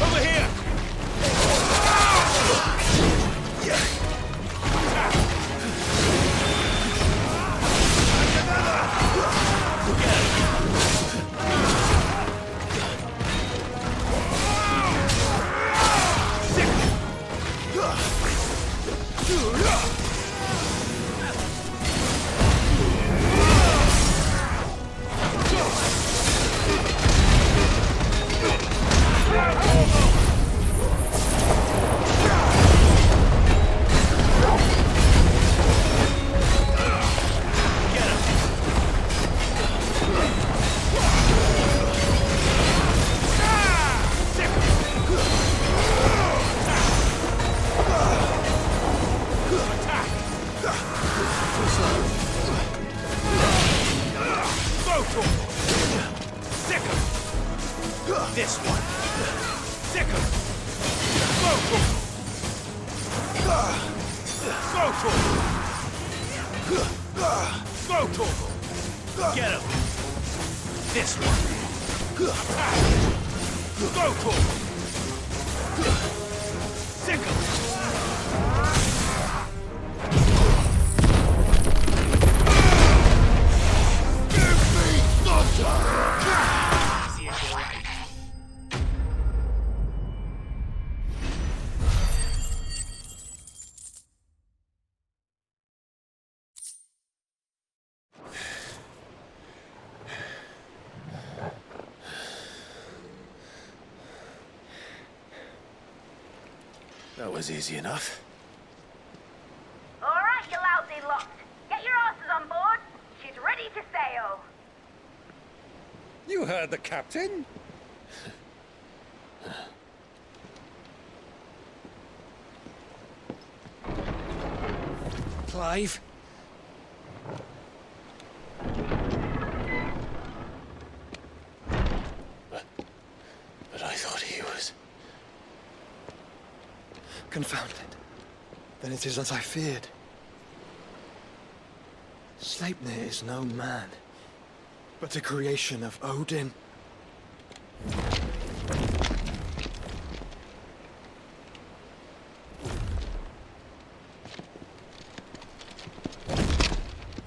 Over here! This one. Sicker. Vocal. Vocal. Vocal. Get him. This one. Vocal. Sicker. That was easy enough. All right, you lousy lot. Get your asses on board. She's ready to sail. You heard the captain. Clive? But I thought he was... Confounded. Then it is as I feared. Sleipnir is no man, but a creation of Odin.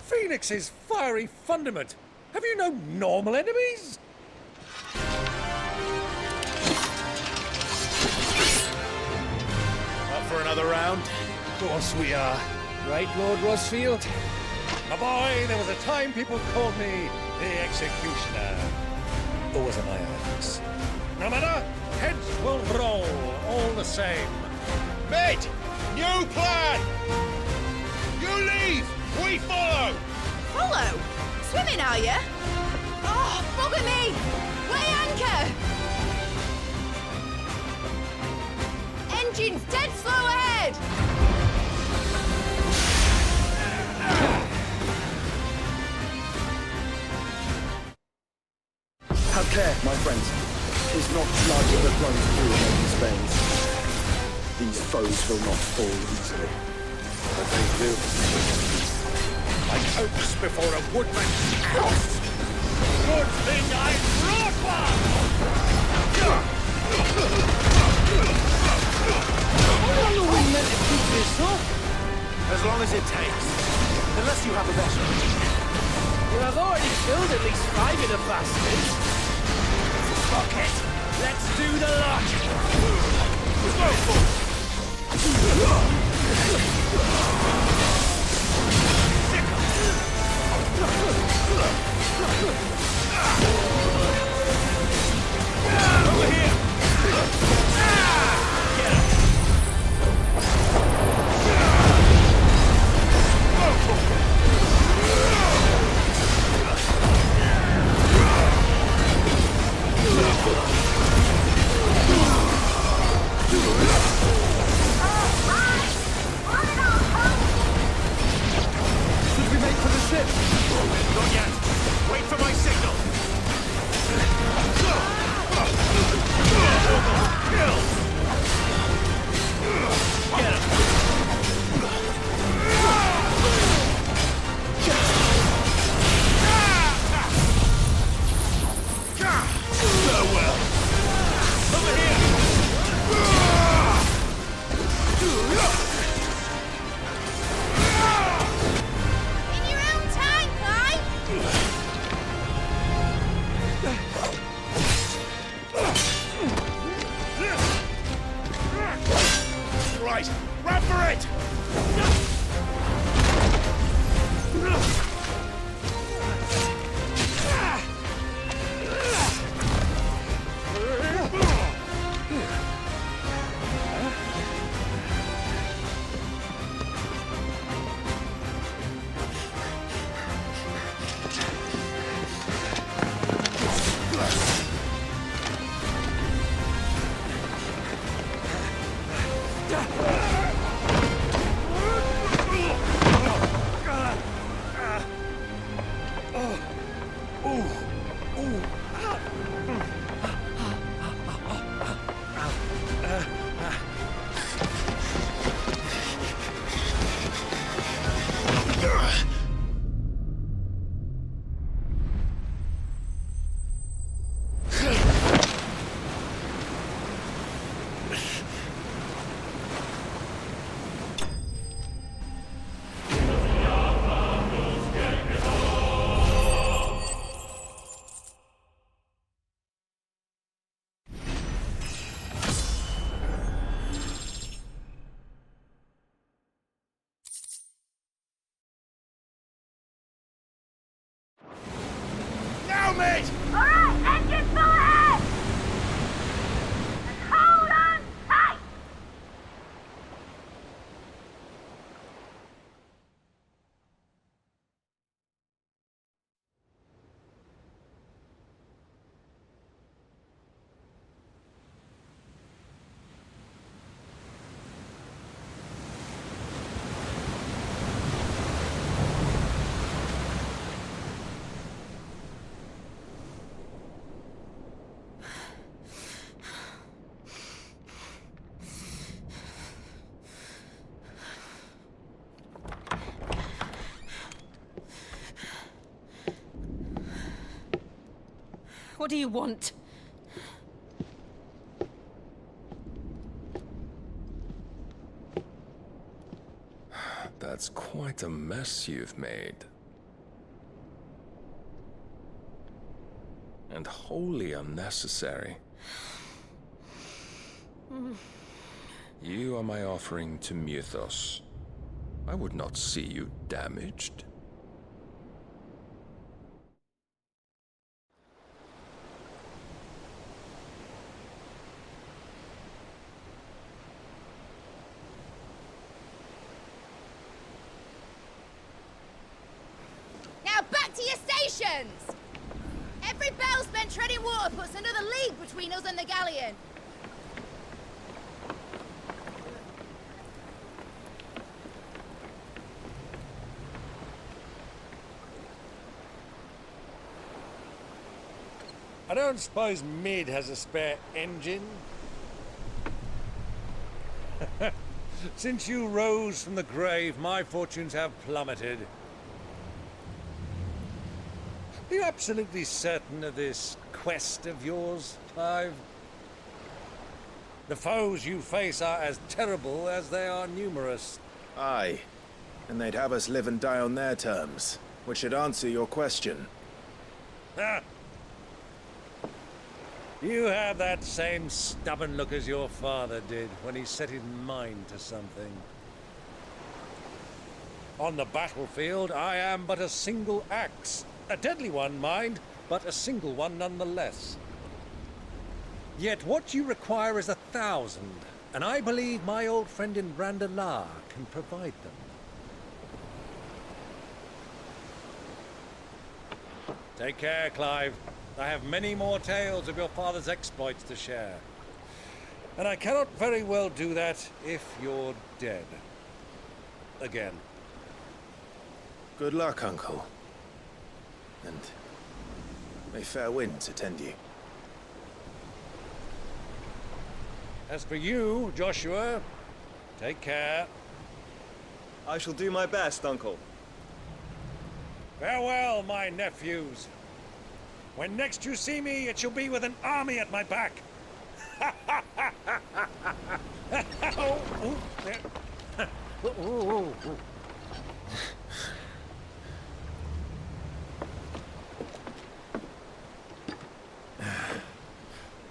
Phoenix's fiery fundament. Have you no normal enemies? for another round? Of course we are. Right, Lord Rosfield? My boy, there was a time people called me the Executioner. Always an eye on this. No matter, heads will roll all the same. Mate, new plan! You leave, we follow! Follow? Swimming, are you? Oh, bugger me! Weigh anchor! Engine's dead slow ahead! Have care, my friends. Is not blood that runs through men's veins. These foes will not fall easily. But they will. Like oaks before a woodman's house. Good thing I brought one! How long are we meant to keep this up? As long as it takes. Unless you have a better idea. Well, I've already killed at least 5 of the bastards. Fuck it! Let's do the lot! Over here! Get him! Should we make for the ship? Not yet. Wait for my signal. Kill! Get him! Farewell! Over here! In your own time, Clive! Right, run for it! Now, mate! Alright, engine full ahead! And hold on tight! What do you want? That's quite a mess you've made. And wholly unnecessary. You are my offering to Mythos. I would not see you damaged. Now back to your stations! Every bell spent treading water puts another league between us and the galleon. I don't suppose Mid has a spare engine? Since you rose from the grave, my fortunes have plummeted. Are you absolutely certain of this quest of yours, Clive? The foes you face are as terrible as they are numerous. Aye. And they'd have us live and die on their terms, which should answer your question. Ha! You have that same stubborn look as your father did when he set his mind to something. On the battlefield, I am but a single axe. A deadly one, mind, but a single one nonetheless. Yet what you require is 1,000, and I believe my old friend in Randalar can provide them. Take care, Clive. I have many more tales of your father's exploits to share. And I cannot very well do that if you're dead. Again. Good luck, Uncle. And may fair winds attend you. As for you, Joshua, take care. I shall do my best, Uncle. Farewell, my nephews. When next you see me, it shall be with an army at my back.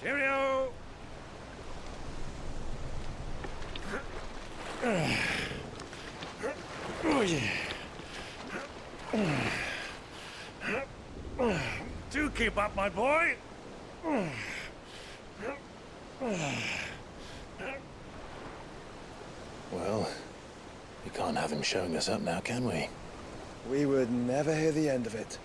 Cheerio! Oh, yeah. Do keep up, my boy. Well, we can't have him showing us up now, can we? We would never hear the end of it.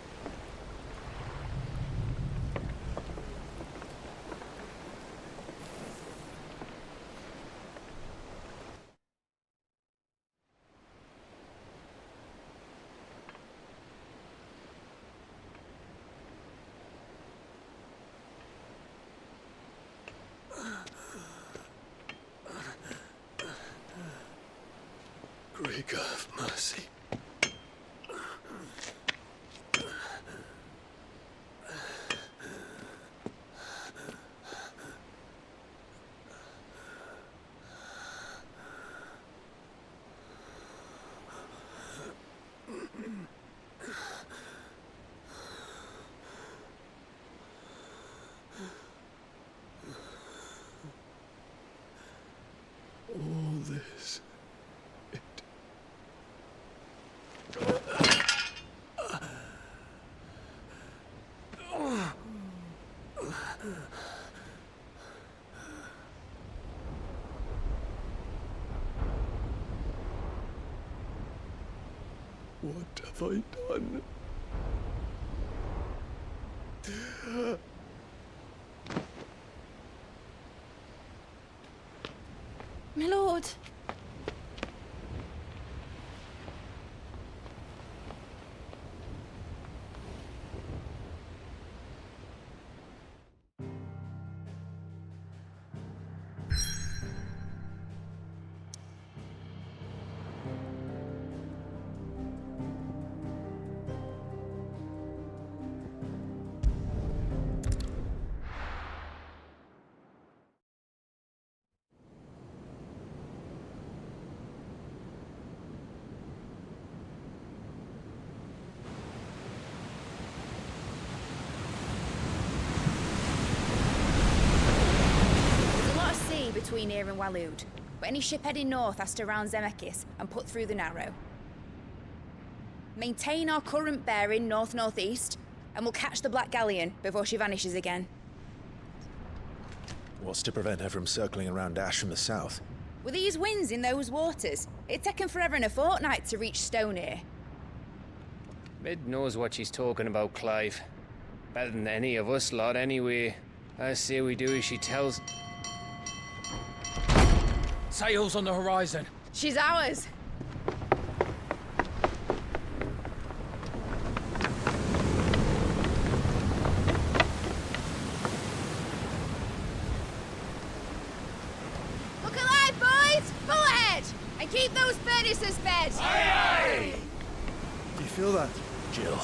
Great God of mercy. All this. What have I done? My lord. Between here and Waloed. but any ship heading north has to round Zemeckis and put through the Narrow. Maintain our current bearing north-northeast, and we'll catch the Black Galleon before she vanishes again. What's to prevent her from circling around Ash from the south? With these winds in those waters, it'd taken forever and a fortnight to reach Stonehenge. Mid knows what she's talking about, Clive. Better than any of us lot, anyway. I say we do as she tells. Sails on the horizon. She's ours. Look alive, boys! Pull ahead! And keep those furnaces fed! Aye, aye! Do you feel that? Jill.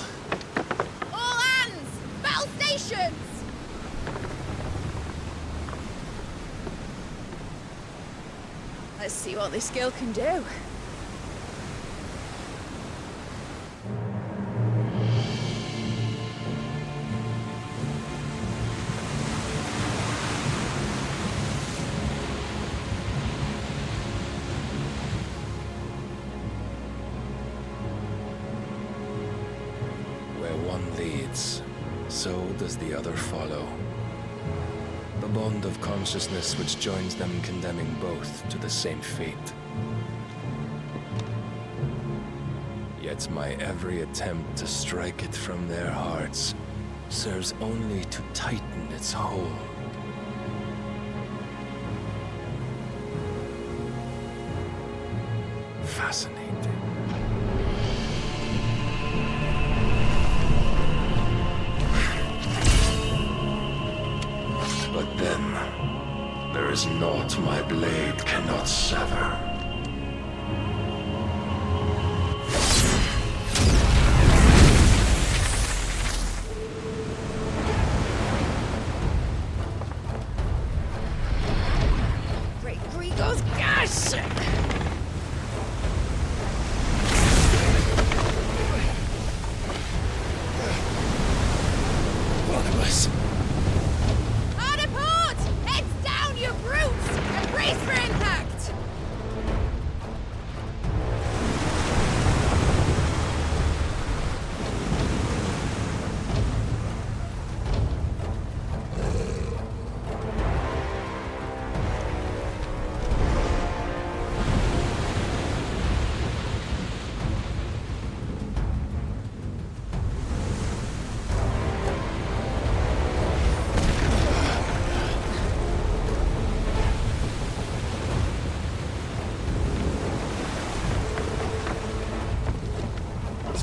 All hands! Battle stations! Let's see what this girl can do. Where one leads, so does the other follow. The bond of consciousness which joins them condemning both to the same fate. Yet my every attempt to strike it from their hearts serves only to tighten its hold. Fascinating. But then, there is naught my blade cannot sever. Great Grigos gas! One of us. You brutes! And brace for impact!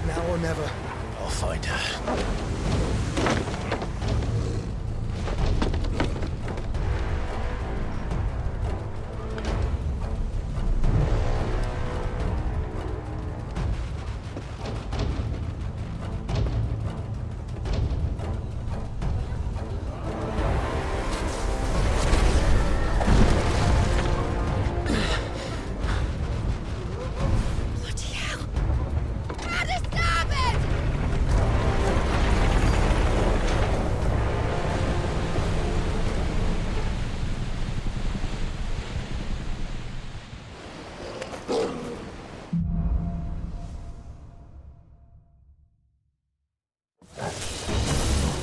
Now or never. I'll find her.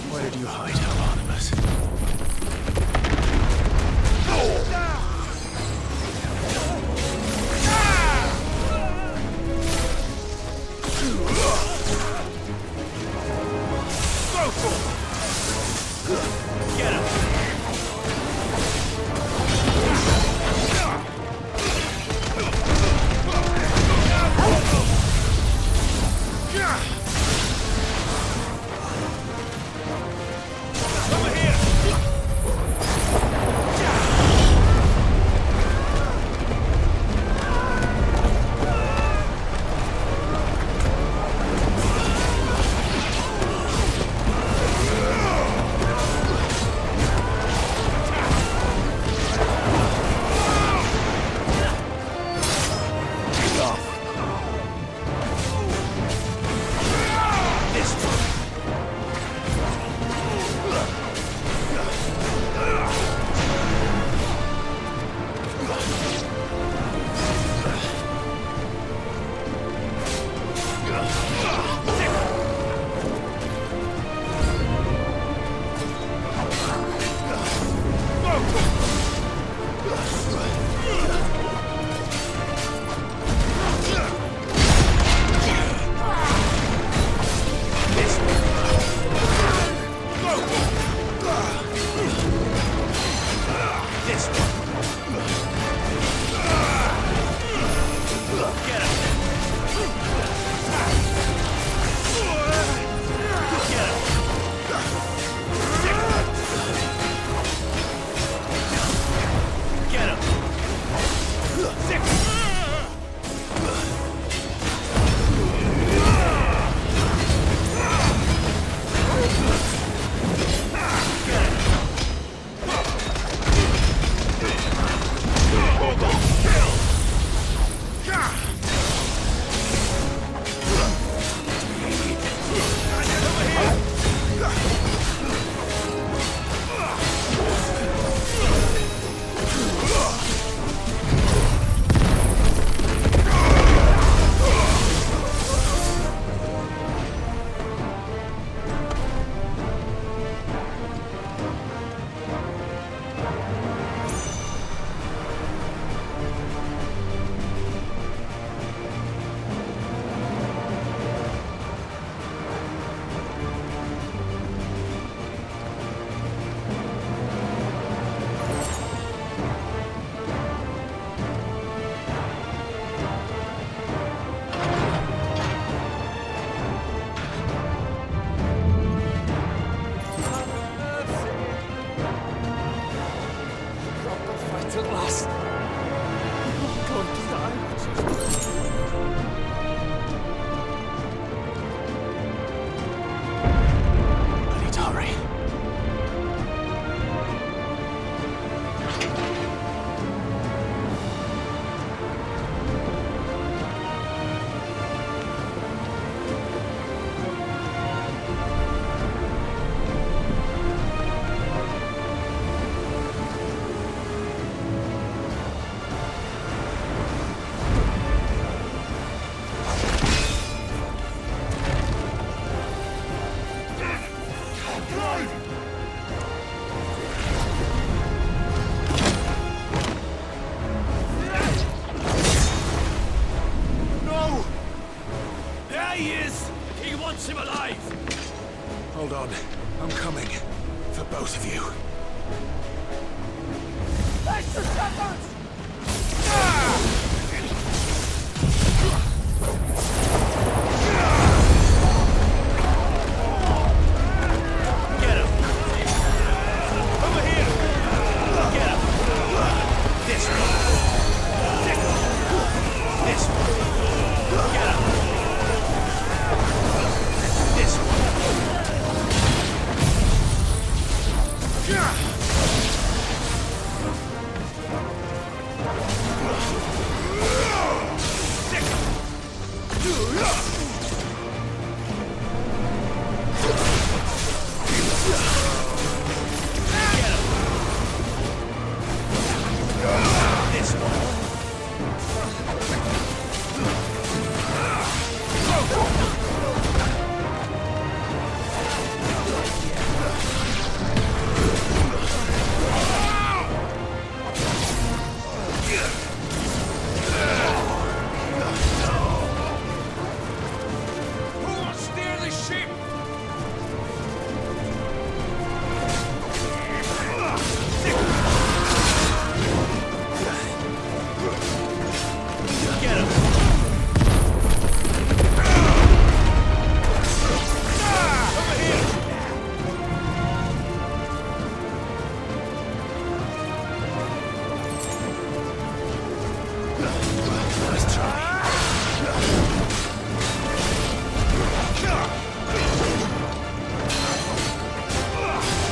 Where did you hide, Hieronymus? Go for it! Get him! There he is! He wants him alive! Hold on. I'm coming. For both of you. Extra shepherds! Get him! Over here! Get him! This one! This one! Get him!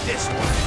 This one!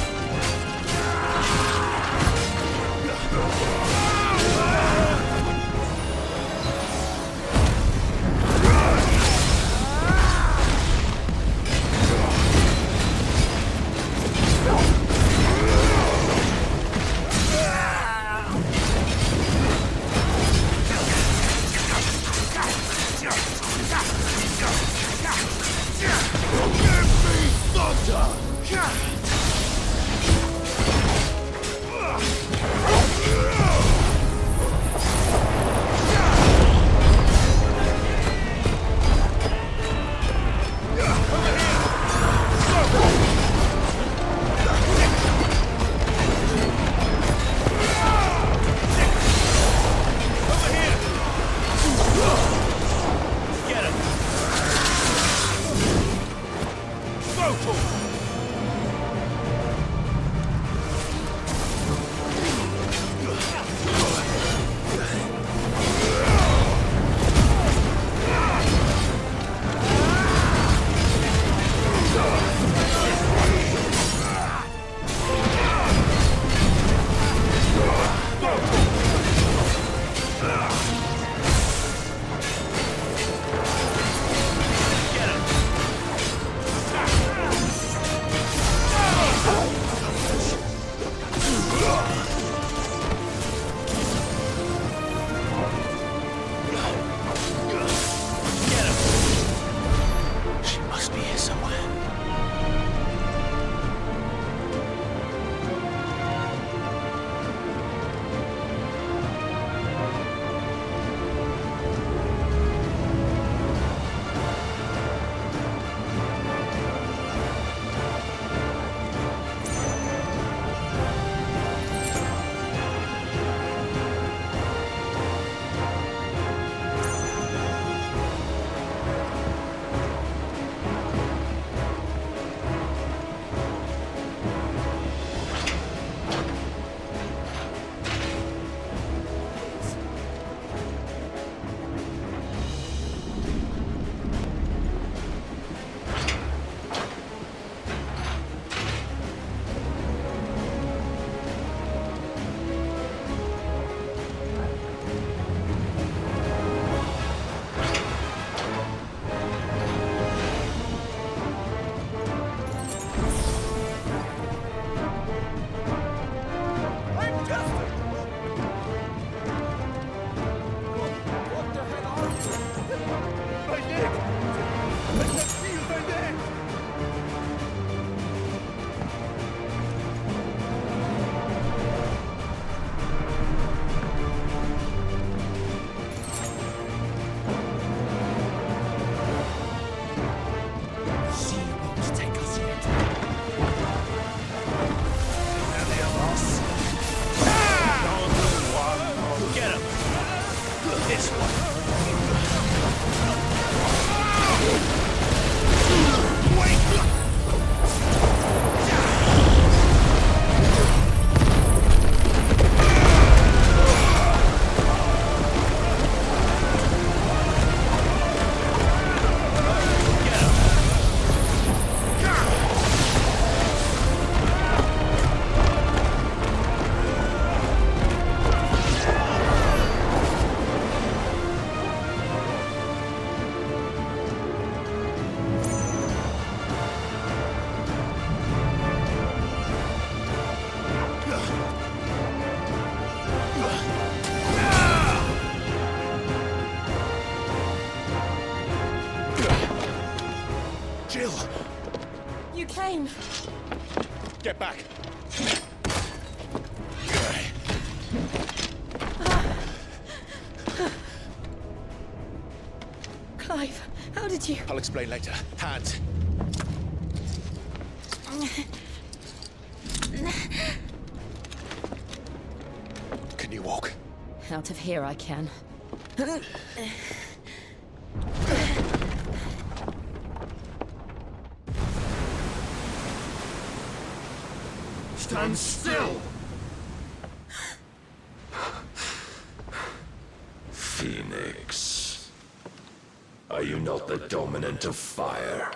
Jill! You came. Get back! Clive, how did you... I'll explain later. Hands! Can you walk? Out of here I can. Stand still! Phoenix. Are you not the dominant of fire?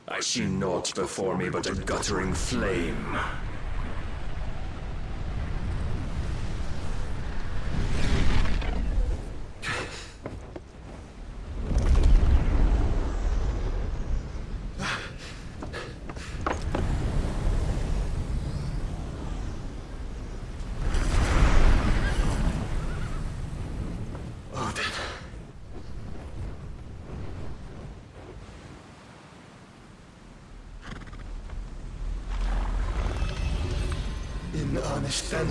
I see naught before me but a guttering flame. In earnest, then.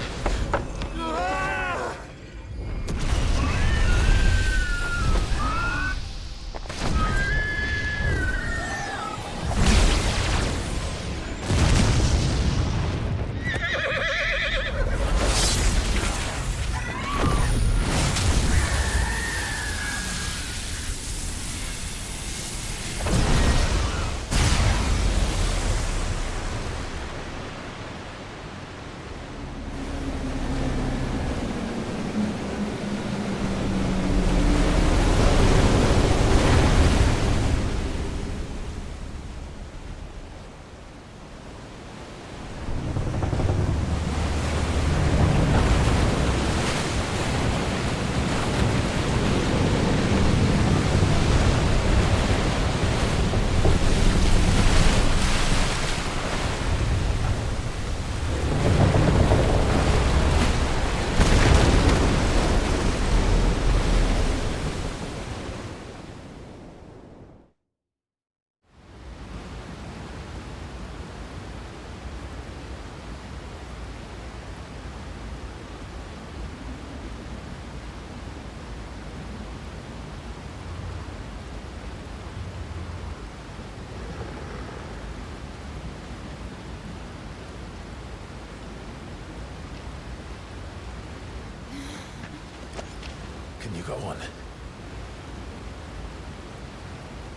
Can you go on?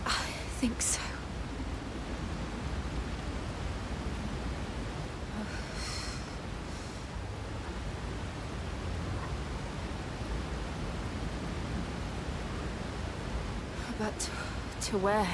I think so. But to where?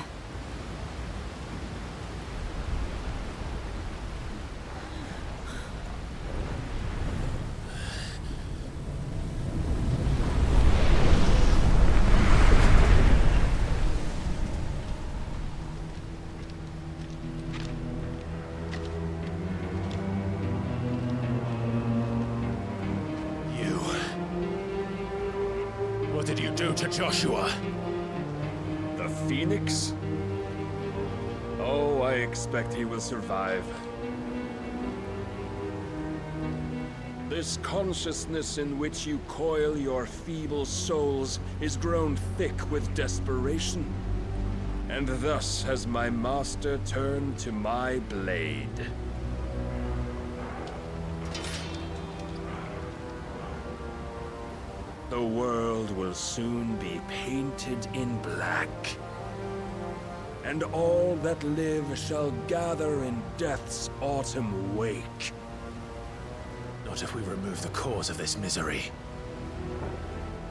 What did you do to Joshua? The Phoenix? Oh, I expect he will survive. This consciousness in which you coil your feeble souls is grown thick with desperation. And thus has my master turned to my blade. The world will soon be painted in black. And all that live shall gather in death's autumn wake. Not if we remove the cause of this misery.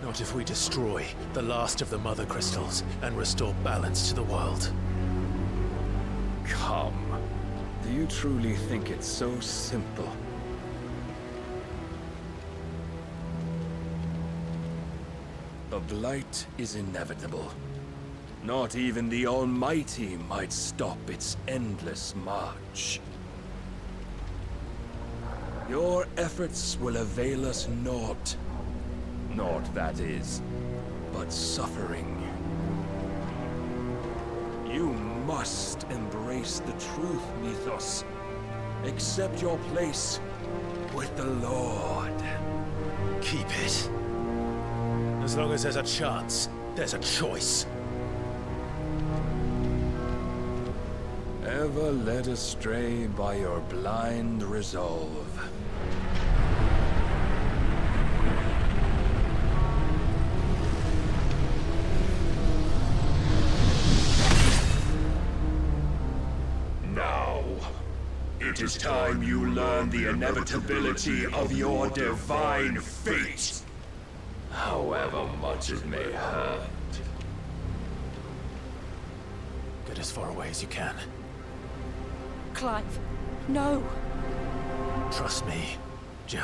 Not if we destroy the last of the Mother Crystals and restore balance to the world. Come. Do you truly think it's so simple? The blight is inevitable. Not even the Almighty might stop its endless march. Your efforts will avail us naught. Naught, that is, but suffering. You must embrace the truth, Mythos. Accept your place with the Lord. Keep it. As long as there's a chance, there's a choice. Ever led astray by your blind resolve. Now, it is time you learn the inevitability of your divine fate. However much it may hurt. Get as far away as you can. Clive, no. Trust me, Jill.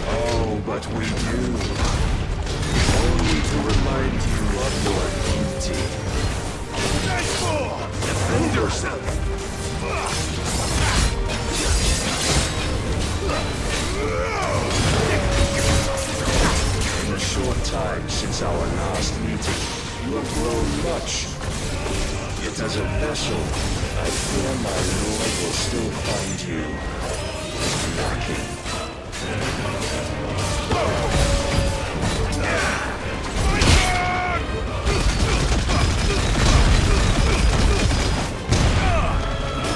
Oh, but we do. Only to remind you of your duty. Defend yourself! In a short time since our last meeting, you have grown much. Yet as a vessel, I fear my lord will still find you lacking.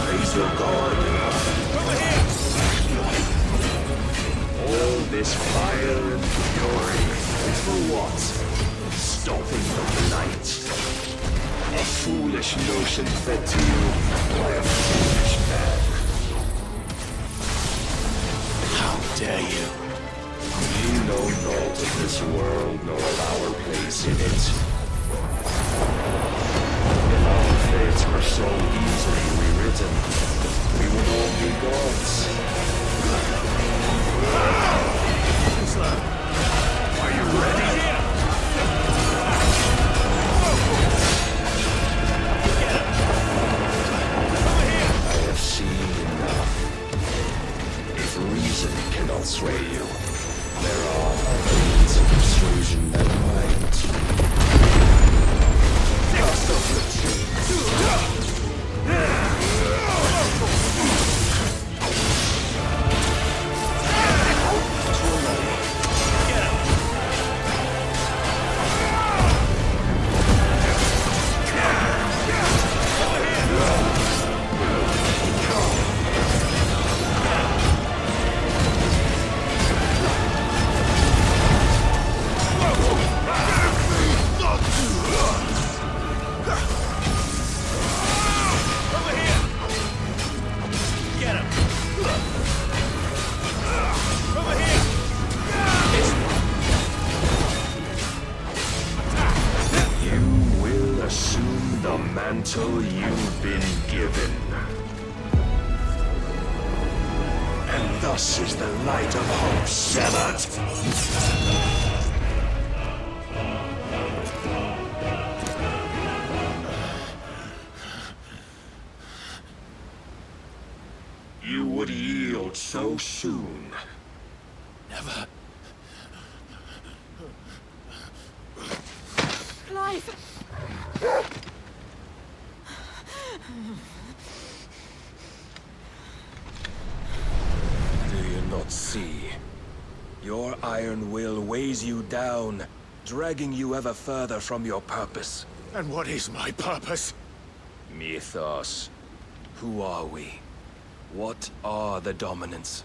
Raise your guard. All this fire and fury, for what? Stopping the light. A foolish notion fed to you by a foolish man. How dare you? We know naught of this world, nor of our place in it. If our fates were so easily rewritten, we would all be gods. Are you ready? I have seen enough. If reason cannot sway you, there are other means of persuasion that might. Cast off your chains. Mantle you've been given. And thus is the light of hope severed. You would yield so soon. Never. Clive! Do you not see? Your iron will weighs you down, dragging you ever further from your purpose. And what is my purpose? Mythos. Who are we? What are the dominants?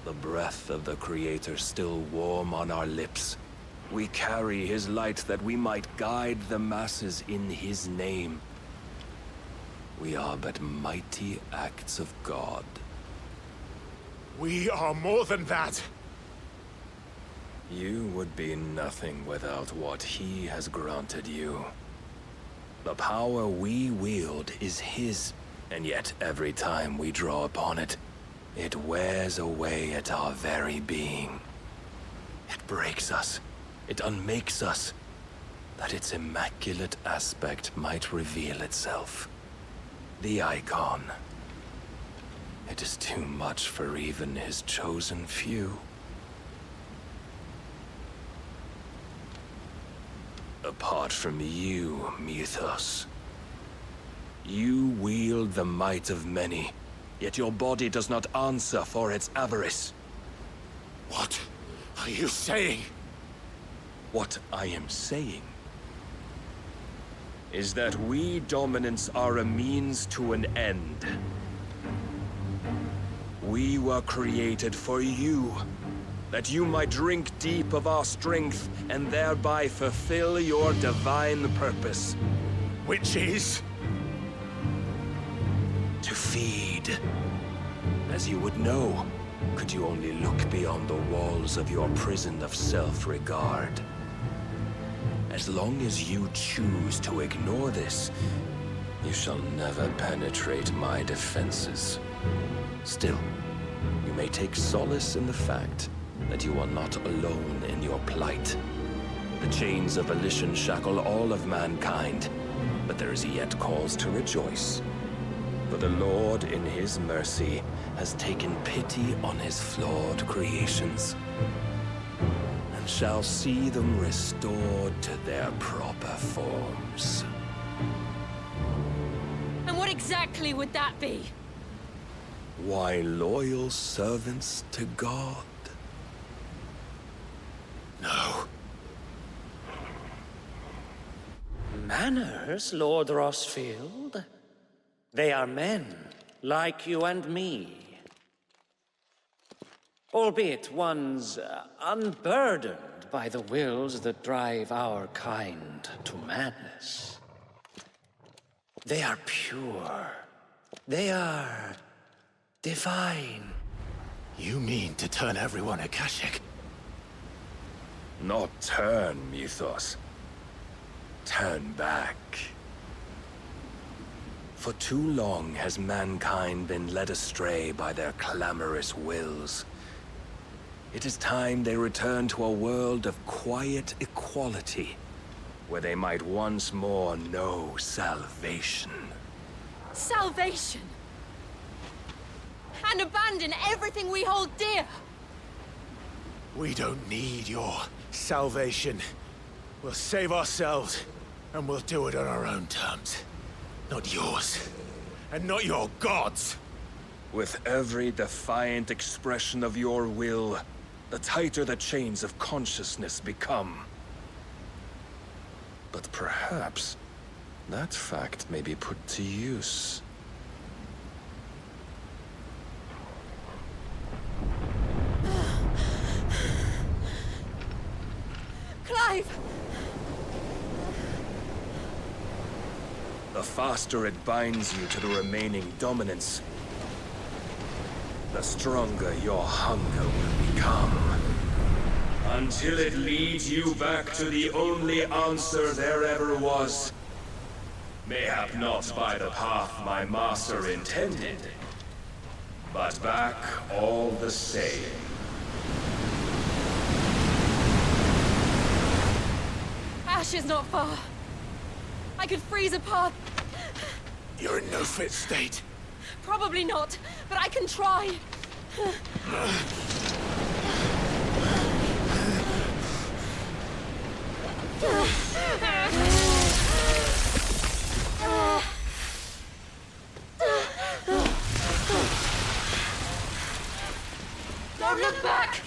The breath of the Creator still warm on our lips. We carry his light that we might guide the masses in his name. We are but mighty acts of God. We are more than that. You would be nothing without what he has granted you. The power we wield is his, and yet every time we draw upon it, it wears away at our very being. It breaks us. It unmakes us. that its immaculate aspect might reveal itself. The icon. It is too much for even his chosen few. Apart from you, Mythos. You wield the might of many, yet your body does not answer for its avarice. What are you saying? What I am saying is that we dominants are a means to an end. We were created for you, that you might drink deep of our strength and thereby fulfill your divine purpose. Which is? To feed. As you would know, could you only look beyond the walls of your prison of self-regard. As long as you choose to ignore this, you shall never penetrate my defenses. Still, you may take solace in the fact that you are not alone in your plight. The chains of volition shackle all of mankind, but there is yet cause to rejoice. For the Lord, in his mercy, has taken pity on his flawed creations, and shall see them restored to their proper forms. And what exactly would that be? Why, loyal servants to God. No. Manners, Lord Rossfield? They are men, like you and me. Albeit ones unburdened by the wills that drive our kind to madness. They are pure. They are divine. You mean to turn everyone Akashic? Not turn, Mythos. Turn back. For too long has mankind been led astray by their clamorous wills. It is time they return to a world of quiet equality, where they might once more know salvation. Salvation! And abandon everything we hold dear! We don't need your salvation. We'll save ourselves, and we'll do it on our own terms. Not yours. And not your gods! With every defiant expression of your will, the tighter the chains of consciousness become. But perhaps that fact may be put to use. Clive! The faster it binds you to the remaining dominance, the stronger your hunger will become. Until it leads you back to the only answer there ever was. Mayhap not by the path my master intended, but back all the same. Ash is not far. I could freeze a path. You're in no fit state. Probably not, but I can try. Don't look back!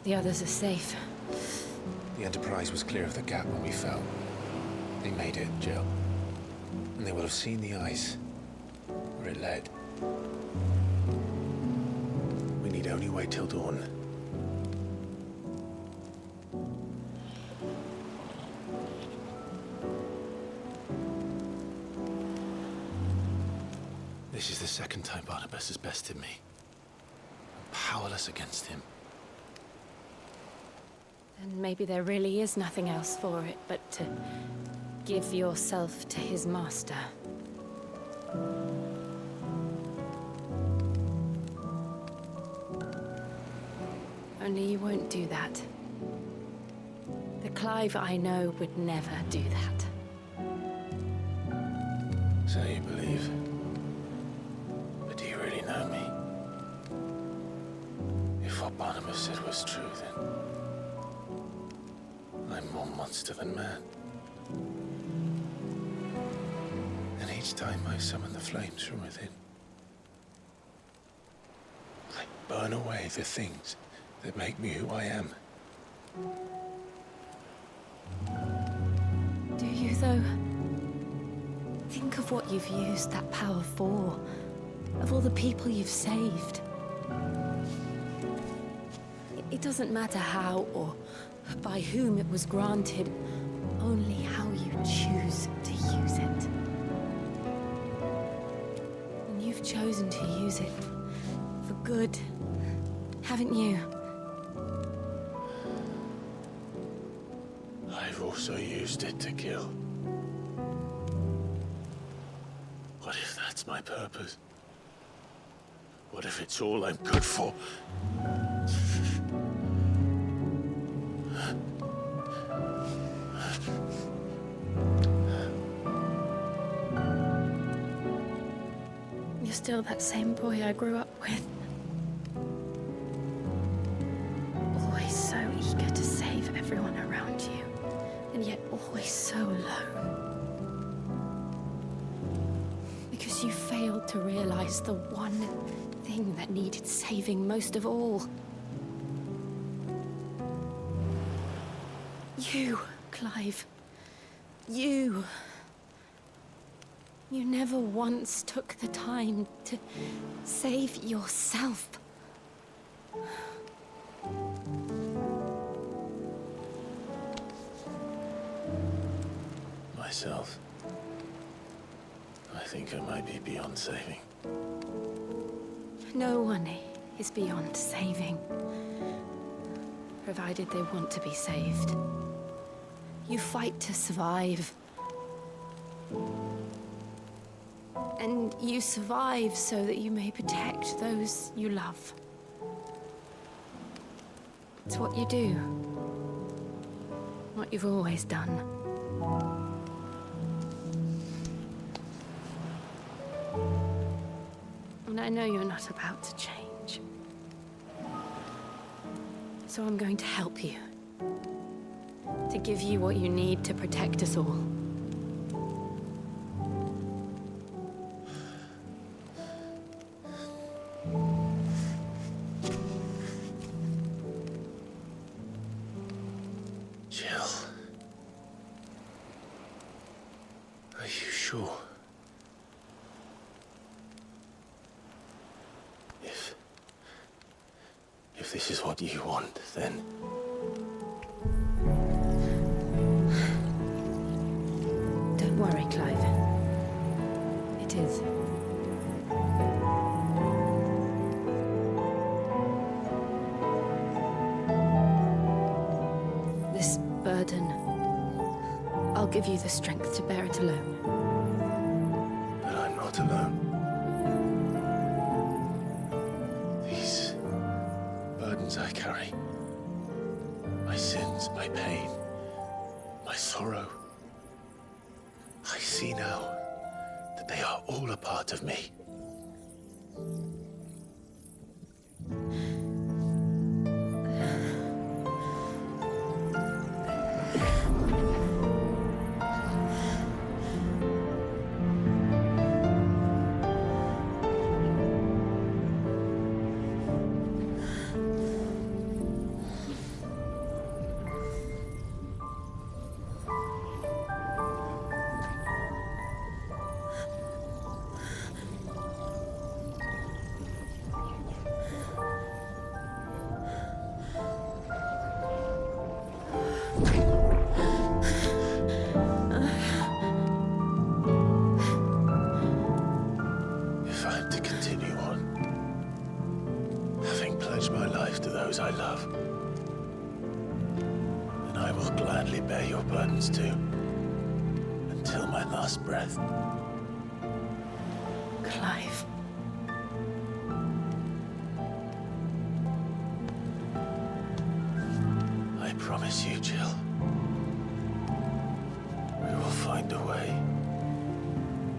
The others are safe. The Enterprise was clear of the gap when we fell. They made it, Jill. And they will have seen the ice, where it led. We need only wait till dawn. This is the second time Barnabas has bested me. I'm powerless against him. And maybe there really is nothing else for it but to give yourself to his master. Only you won't do that. The Clive I know would never do that. So you believe? But do you really know me? If what Barnabas said was true, then I'm more monster than man. And each time I summon the flames from within, I burn away the things that make me who I am. Do you, though? Think of what you've used that power for, of all the people you've saved. It doesn't matter how or by whom it was granted, only how you choose to use it. And you've chosen to use it for good, haven't you? I've also used it to kill. What if that's my purpose? What if it's all I'm good for? You're still that same boy I grew up with. Always so eager to save everyone around you, and yet always so alone. Because you failed to realize the one thing that needed saving most of all. You, Clive. You. You never once took the time to save yourself. Myself? I think I might be beyond saving. No one is beyond saving, provided they want to be saved. You fight to survive. And you survive so that you may protect those you love. It's what you do. What you've always done. And I know you're not about to change. So I'm going to help you. To give you what you need to protect us all. Jill. Are you sure? If this is what you want, then... Don't worry, Clive. It is. This burden, I'll give you the strength to bear it alone. But I'm not alone. These burdens I carry, my sins, my pain, my sorrow, I see now that they are all a part of me. bear your burdens too. Until my last breath. Clive. I promise you, Jill. We will find a way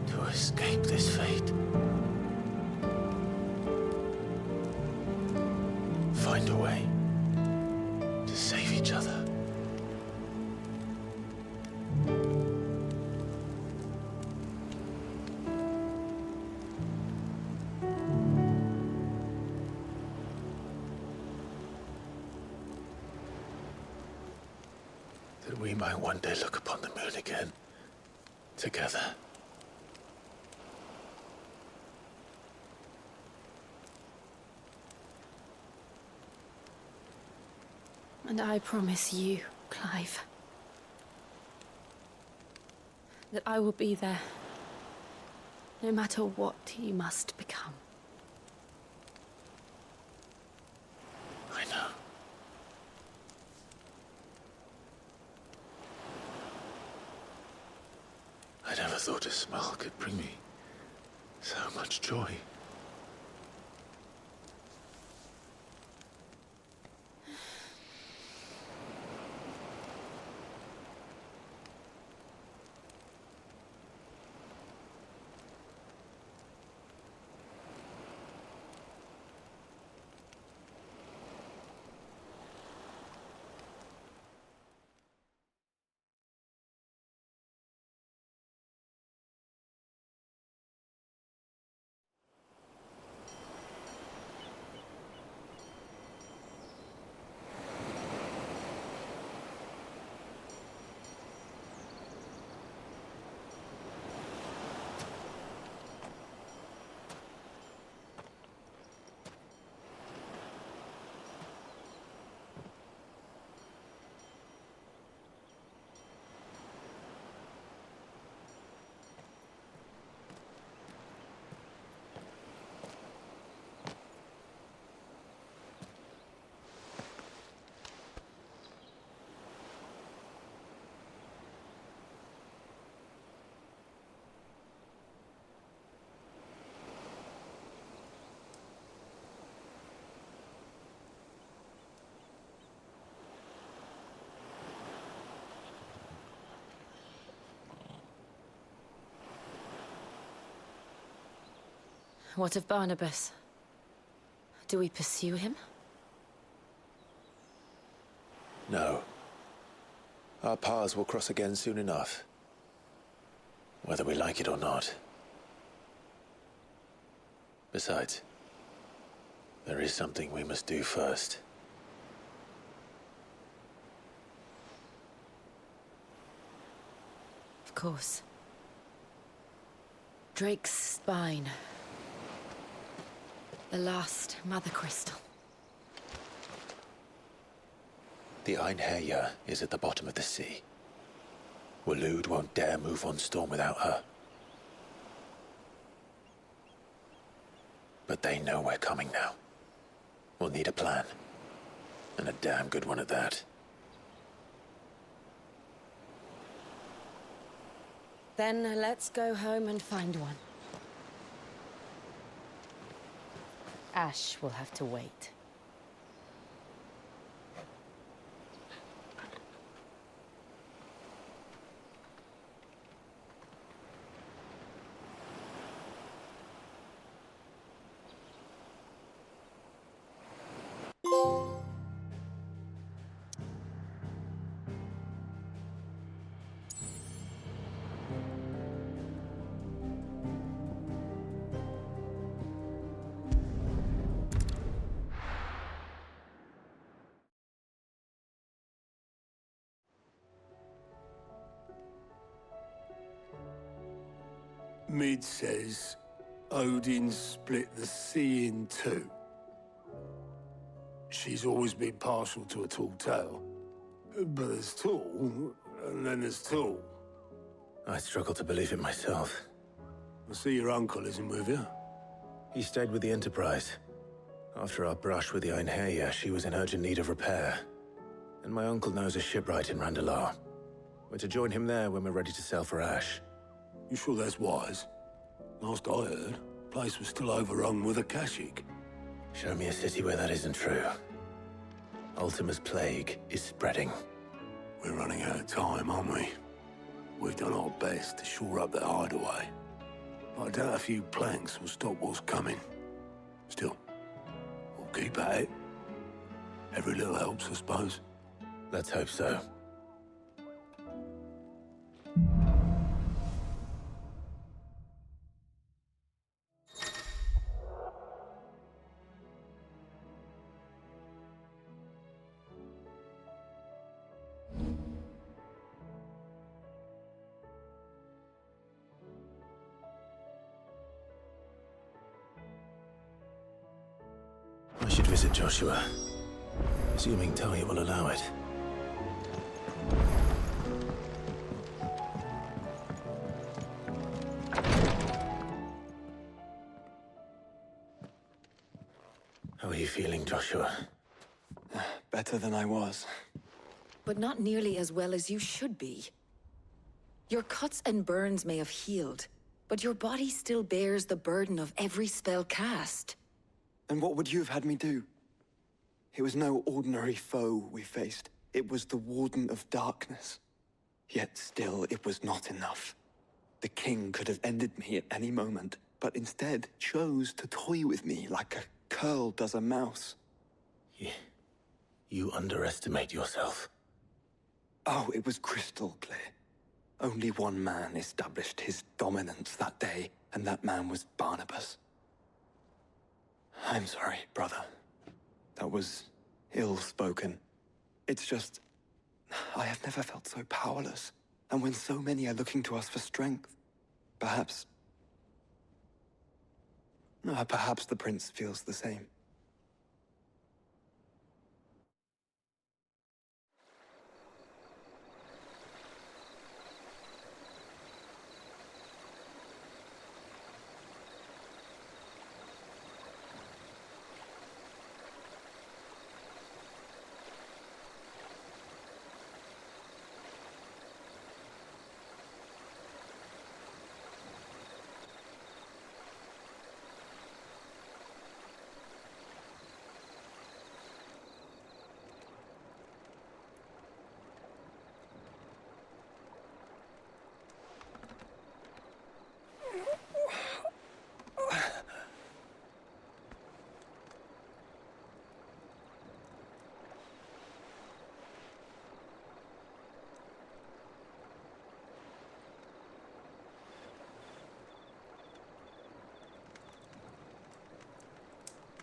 to escape this fate. Find a way to save each other. That we might one day look upon the moon again, together. And I promise you, Clive, that I will be there, no matter what you must become. I know. I never thought a smile could bring me so much joy. What of Barnabas? Do we pursue him? No. Our paths will cross again soon enough. Whether we like it or not. Besides, there is something we must do first. Of course. Drake's spine. The last Mother Crystal. The Einherjar is at the bottom of the sea. Waloed won't dare move on Storm without her. But they know we're coming now. We'll need a plan. And a damn good one at that. Then let's go home and find one. Ash will have to wait. Mid says Odin split the sea in two. She's always been partial to a tall tale. But there's tall, and then there's tall. I struggle to believe it myself. I see your uncle isn't with you. He stayed with the Enterprise. After our brush with the Einherjar, she was in urgent need of repair. And my uncle knows a shipwright in Randalar. We're to join him there when we're ready to sail for Ash. You sure that's wise? Last I heard, the place was still overrun with Akashic. Show me a city where that isn't true. Ultima's plague is spreading. We're running out of time, aren't we? We've done our best to shore up that hideaway. But I doubt a few planks will stop what's coming. Still, we'll keep at it. Every little helps, I suppose. Let's hope so. I should visit Joshua, assuming Talia will allow it. How are you feeling, Joshua? Better than I was. But not nearly as well as you should be. Your cuts and burns may have healed, but your body still bears the burden of every spell cast. And what would you have had me do? It was no ordinary foe we faced. It was the Warden of Darkness. Yet still, it was not enough. The king could have ended me at any moment, but instead chose to toy with me like a curl does a mouse. You underestimate yourself. Oh, it was crystal clear. Only one man established his dominance that day, and that man was Barnabas. I'm sorry, brother. That was ill-spoken. It's just, I have never felt so powerless. And when so many are looking to us for strength, perhaps the prince feels the same.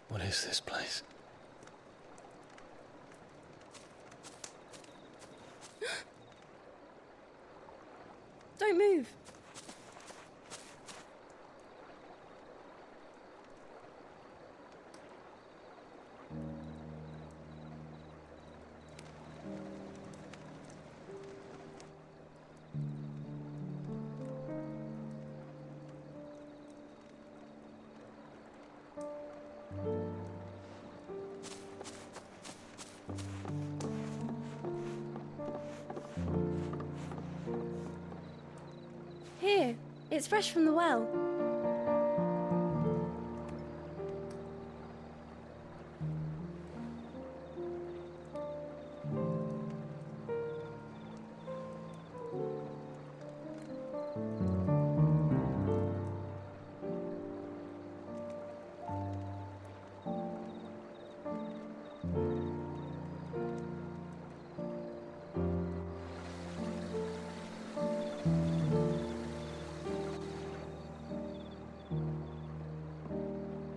What is this place? Don't move. Here, it's fresh from the well.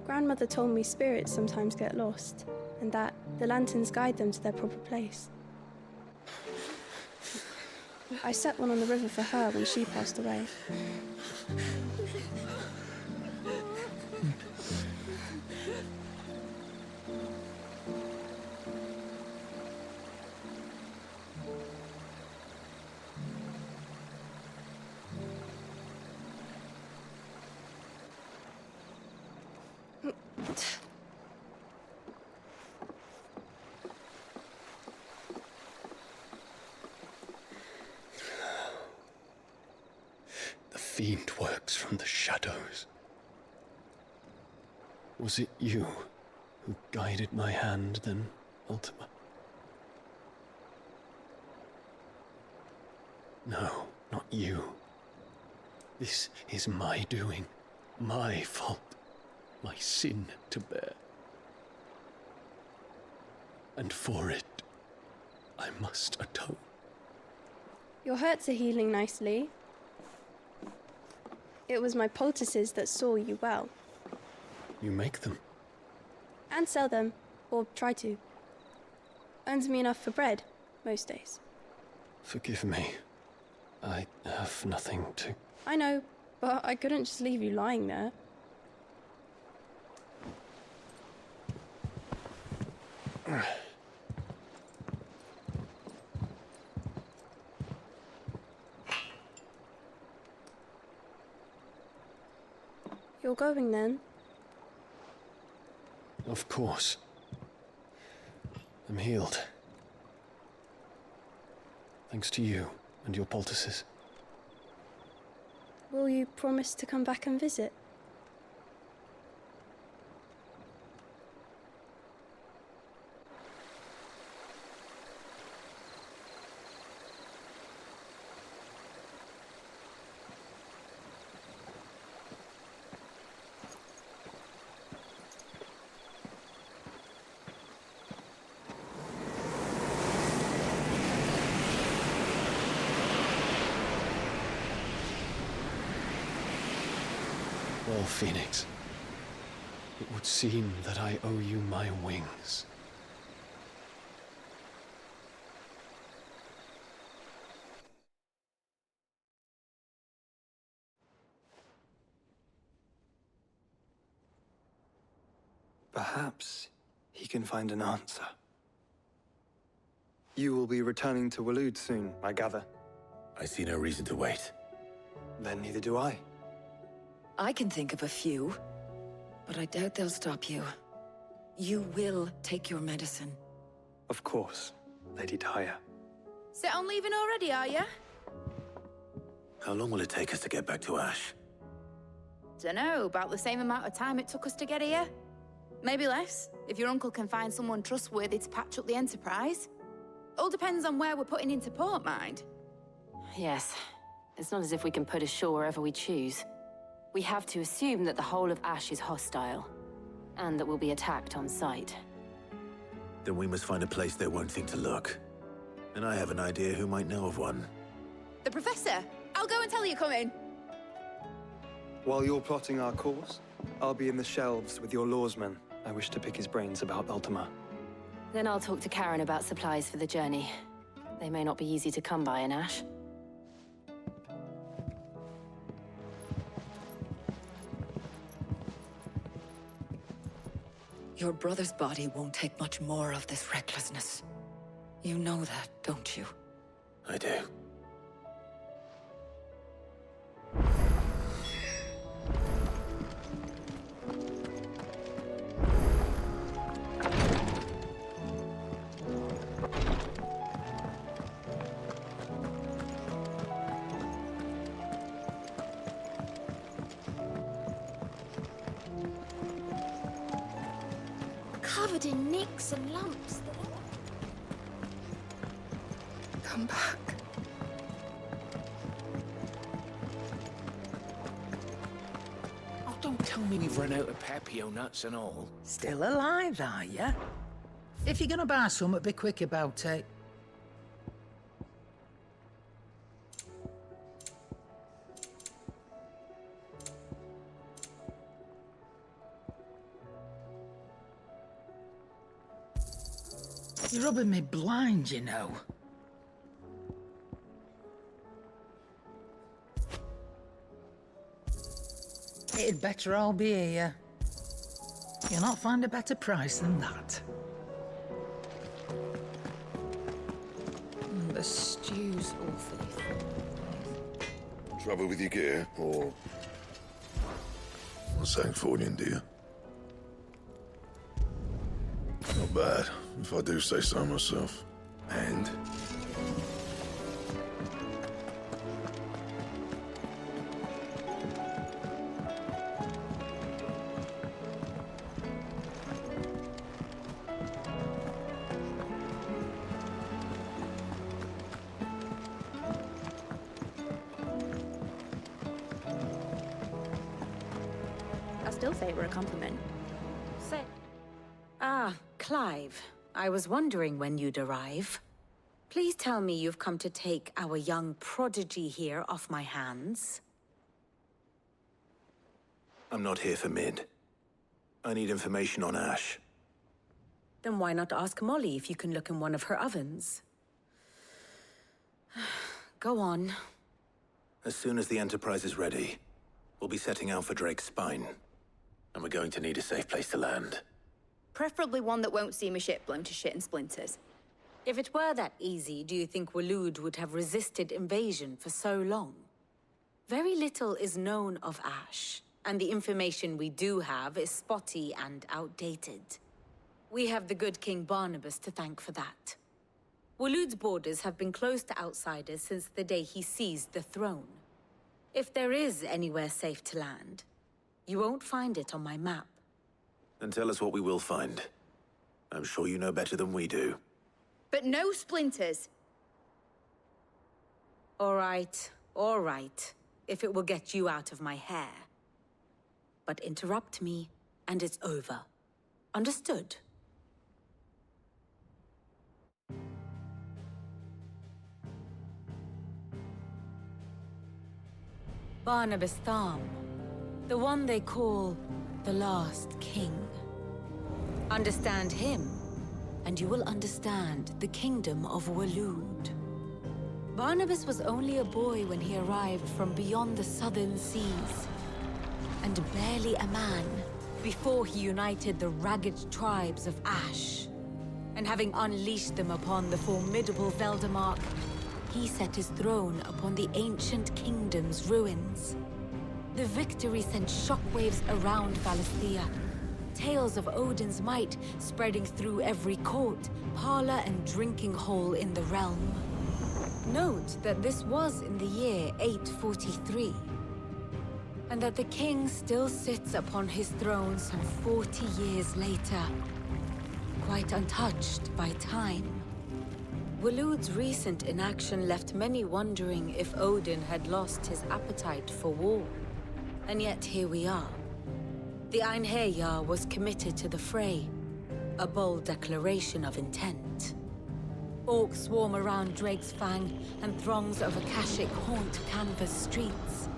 Grandmother told me spirits sometimes get lost, and that the lanterns guide them to their proper place. I set one on the river for her when she passed away. fiend works from the shadows. Was it you who guided my hand then, Ultima? No, not you. This is my doing, my fault, my sin to bear. And for it, I must atone. Your hurts are healing nicely. It was my poultices that saw you well. You make them? And sell them, or try to. Earns me enough for bread, most days. Forgive me. I have nothing to... I know, but I couldn't just leave you lying there. You're going then? Of course. I'm healed. Thanks to you and your poultices. Will you promise to come back and visit? Well, Phoenix, it would seem that I owe you my wings. Perhaps he can find an answer. You will be returning to Waloed soon, I gather. I see no reason to wait. Then neither do I. I can think of a few, but I doubt they'll stop you. You will take your medicine. Of course, Lady Daya. Set on leaving already, are ya? How long will it take us to get back to Ash? Dunno, about the same amount of time it took us to get here. Maybe less, if your uncle can find someone trustworthy to patch up the Enterprise. All depends on where we're putting into port, mind. Yes. It's not as if we can put ashore wherever we choose. We have to assume that the whole of Ash is hostile, and that we'll be attacked on sight. Then we must find a place they won't think to look. And I have an idea who might know of one. The Professor! I'll go and tell you coming. While you're plotting our course, I'll be in the shelves with your lawsman. I wish to pick his brains about Ultima. Then I'll talk to Karen about supplies for the journey. They may not be easy to come by in Ash. Your brother's body won't take much more of this recklessness. You know that, don't you? I do. Covered in nicks and lumps. Come back. Oh, don't tell me we've run out of Pepio nuts and all. Still alive, are ya? If you're gonna buy some, be quick about it. You're rubbing me blind, you know. It'd better all be here. You'll not find a better price than that. The stew's awfully thin. Trouble with your gear, or... Sancfordian, do you? Not bad, if I do say so myself. And? still say it were a compliment. Ah, Clive. I was wondering when you'd arrive. Please tell me you've come to take our young prodigy here off my hands. I'm not here for Mid. I need information on Ash. Then why not ask Molly if you can look in one of her ovens? Go on. As soon as the Enterprise is ready, we'll be setting out for Drake's Spine. And we're going to need a safe place to land. Preferably one that won't see my ship blown to shit and splinters. If it were that easy, do you think Waloed would have resisted invasion for so long? Very little is known of Ash, and the information we do have is spotty and outdated. We have the good King Barnabas to thank for that. Waloed's borders have been closed to outsiders since the day he seized the throne. If there is anywhere safe to land, you won't find it on my map. Then tell us what we will find. I'm sure you know better than we do. But no splinters. All right. If it will get you out of my hair. But interrupt me, and it's over. Understood? Barnabas Tharm. The one they call the Last King. Understand him, and you will understand the kingdom of Waloed. Barnabas was only a boy when he arrived from beyond the southern seas, and barely a man before he united the ragged tribes of Ash. And having unleashed them upon the formidable Veldamark, he set his throne upon the ancient kingdom's ruins. The victory sent shockwaves around Valisthea, tales of Odin's might spreading through every court, parlor, and drinking hole in the realm. Note that this was in the year 843, and that the king still sits upon his throne some 40 years later, quite untouched by time. Waloed's recent inaction left many wondering if Odin had lost his appetite for war. And yet here we are. The Einherjar was committed to the fray, a bold declaration of intent. Orcs swarm around Drake's Fang, and throngs of Akashic haunt Canvas streets.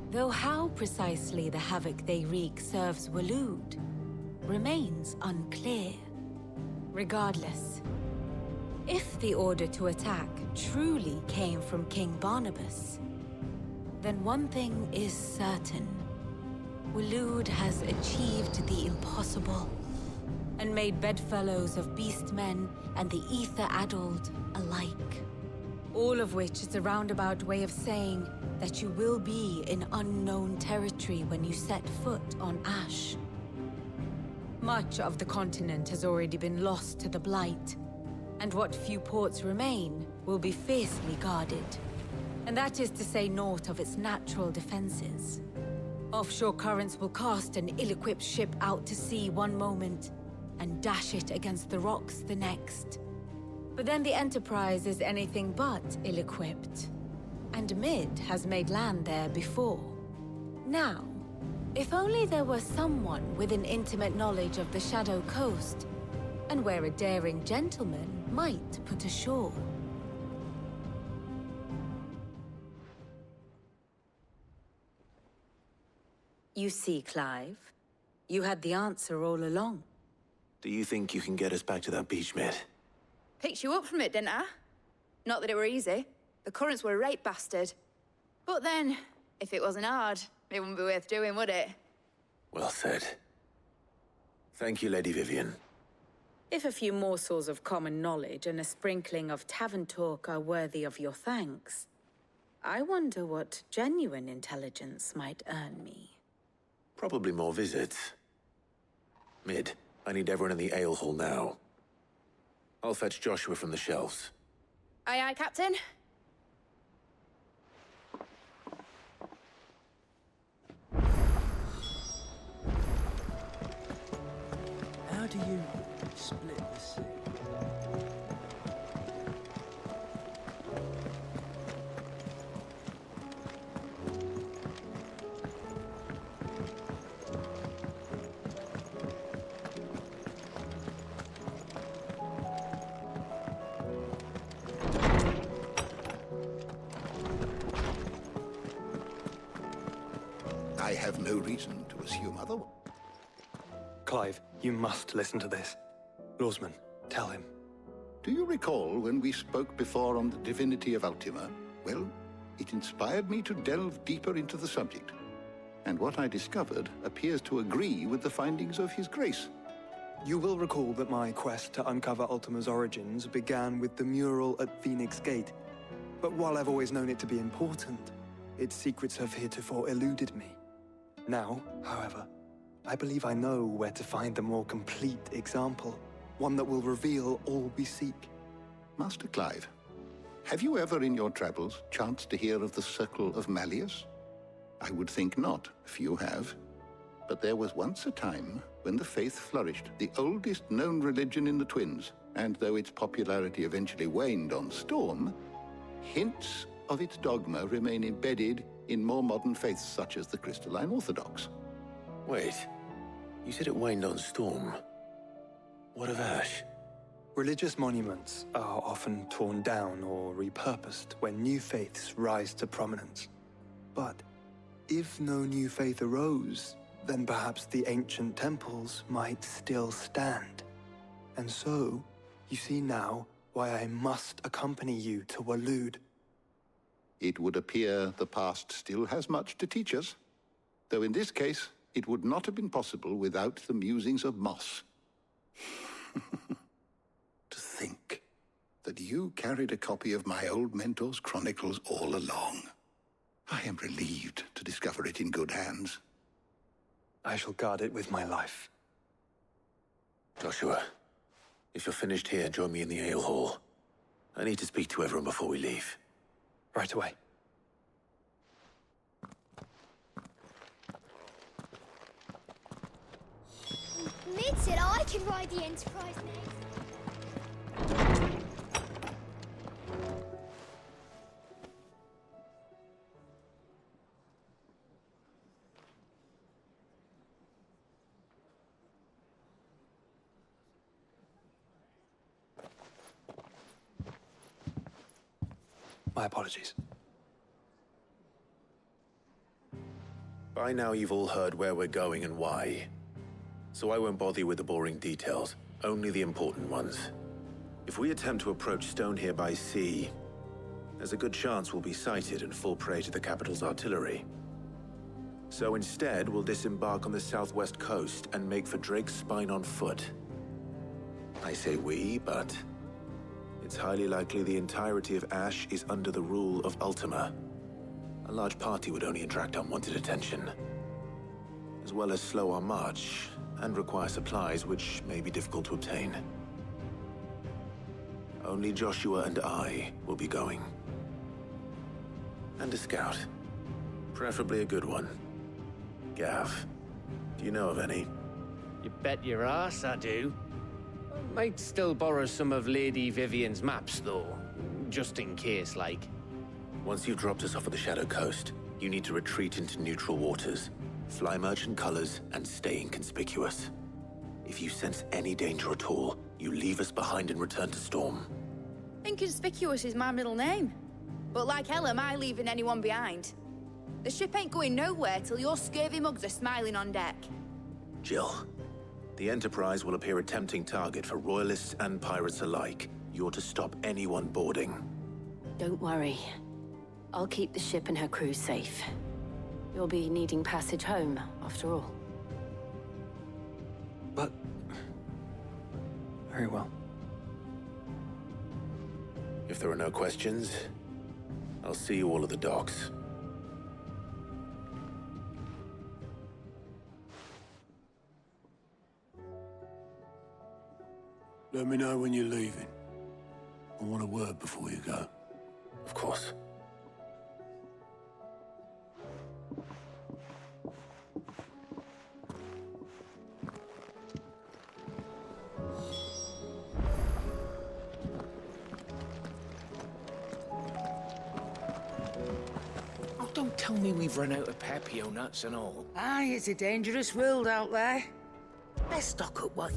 Though how precisely the havoc they wreak serves Waloed remains unclear. Regardless, if the order to attack truly came from King Barnabas, then one thing is certain. Waloed has achieved the impossible, and made bedfellows of beastmen and the ether-addled alike. All of which is a roundabout way of saying that you will be in unknown territory when you set foot on Ash. Much of the continent has already been lost to the Blight, and what few ports remain will be fiercely guarded. And that is to say naught of its natural defenses. Offshore currents will cast an ill-equipped ship out to sea one moment, and dash it against the rocks the next. But then the Enterprise is anything but ill-equipped, and Mid has made land there before. Now, if only there were someone with an intimate knowledge of the Shadow Coast, and where a daring gentleman might put ashore. You see, Clive, you had the answer all along. Do you think you can get us back to that beach, Mid? Picked you up from it, didn't I? Not that it were easy. The currents were a right bastard. But then, if it wasn't hard, it wouldn't be worth doing, would it? Well said. Thank you, Lady Vivian. If a few morsels of common knowledge and a sprinkling of tavern talk are worthy of your thanks, I wonder what genuine intelligence might earn me. Probably more visits. Mid, I need everyone in the ale hall now. I'll fetch Joshua from the shelves. Aye, aye, Captain. How do you split the sea? I have no reason to assume otherwise. Clive, you must listen to this. Lawsman, tell him. Do you recall when we spoke before on the divinity of Ultima? Well, it inspired me to delve deeper into the subject. And what I discovered appears to agree with the findings of His Grace. You will recall that my quest to uncover Ultima's origins began with the mural at Phoenix Gate. But while I've always known it to be important, its secrets have heretofore eluded me. Now, however, I believe I know where to find the more complete example, one that will reveal all we seek. Master Clive, have you ever in your travels chanced to hear of the Circle of Malleus? I would think not, few have. But there was once a time when the faith flourished, the oldest known religion in the Twins, and though its popularity eventually waned on Storm, hints of its dogma remain embedded in more modern faiths such as the Crystalline Orthodox. Wait, you said it waned on Storm. What of Ash? Religious monuments are often torn down or repurposed when new faiths rise to prominence. But if no new faith arose, then perhaps the ancient temples might still stand. And so, you see now why I must accompany you to Waloed. It would appear the past still has much to teach us, though in this case, it would not have been possible without the musings of Moss. To think that you carried a copy of my old mentor's chronicles all along. I am relieved to discover it in good hands. I shall guard it with my life. Joshua, if you're finished here, join me in the ale hall. I need to speak to everyone before we leave. Right away. Mid said I can ride the Enterprise next. My apologies. By now you've all heard where we're going and why. So I won't bother you with the boring details, only the important ones. If we attempt to approach Stone here by sea, there's a good chance we'll be sighted and fall prey to the capital's artillery. So instead, we'll disembark on the southwest coast and make for Drake's Spine on foot. I say we, but it's highly likely the entirety of Ash is under the rule of Ultima. A large party would only attract unwanted attention, as well as slow our march and require supplies which may be difficult to obtain. Only Joshua and I will be going. And a scout. Preferably a good one. Gav, do you know of any? You bet your ass I do. Might still borrow some of Lady Vivian's maps, though. Just in case, like. Once you've dropped us off at the Shadow Coast, you need to retreat into neutral waters, fly merchant colors, and stay inconspicuous. If you sense any danger at all, you leave us behind and return to Storm. Inconspicuous is my middle name. But like hell am I leaving anyone behind. The ship ain't going nowhere till your scurvy mugs are smiling on deck. Jill, the Enterprise will appear a tempting target for royalists and pirates alike. You're to stop anyone boarding. Don't worry. I'll keep the ship and her crew safe. You'll be needing passage home, after all. But... very well. If there are no questions, I'll see you all at the docks. Let me know when you're leaving. I want a word before you go. Of course. Oh, don't tell me we've run out of Papio nuts and all. Aye, it's a dangerous world out there. Let's stock up one.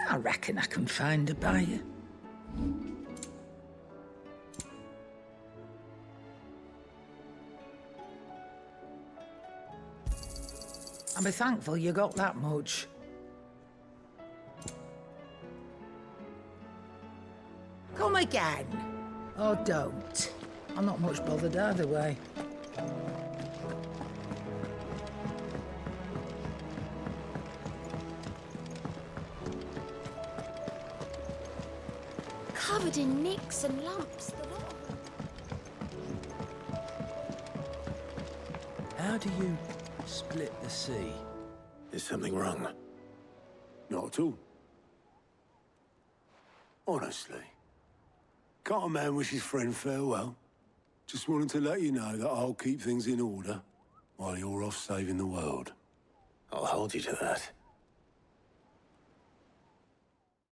I reckon I can find a buyer. be thankful you got that much. Come again. Or don't. I'm not much bothered either way. Covered in nicks and lumps, the lot of them. How do you split the sea? Is something wrong? Not at all. Honestly. Can't a man wish his friend farewell? Just wanted to let you know that I'll keep things in order while you're off saving the world. I'll hold you to that.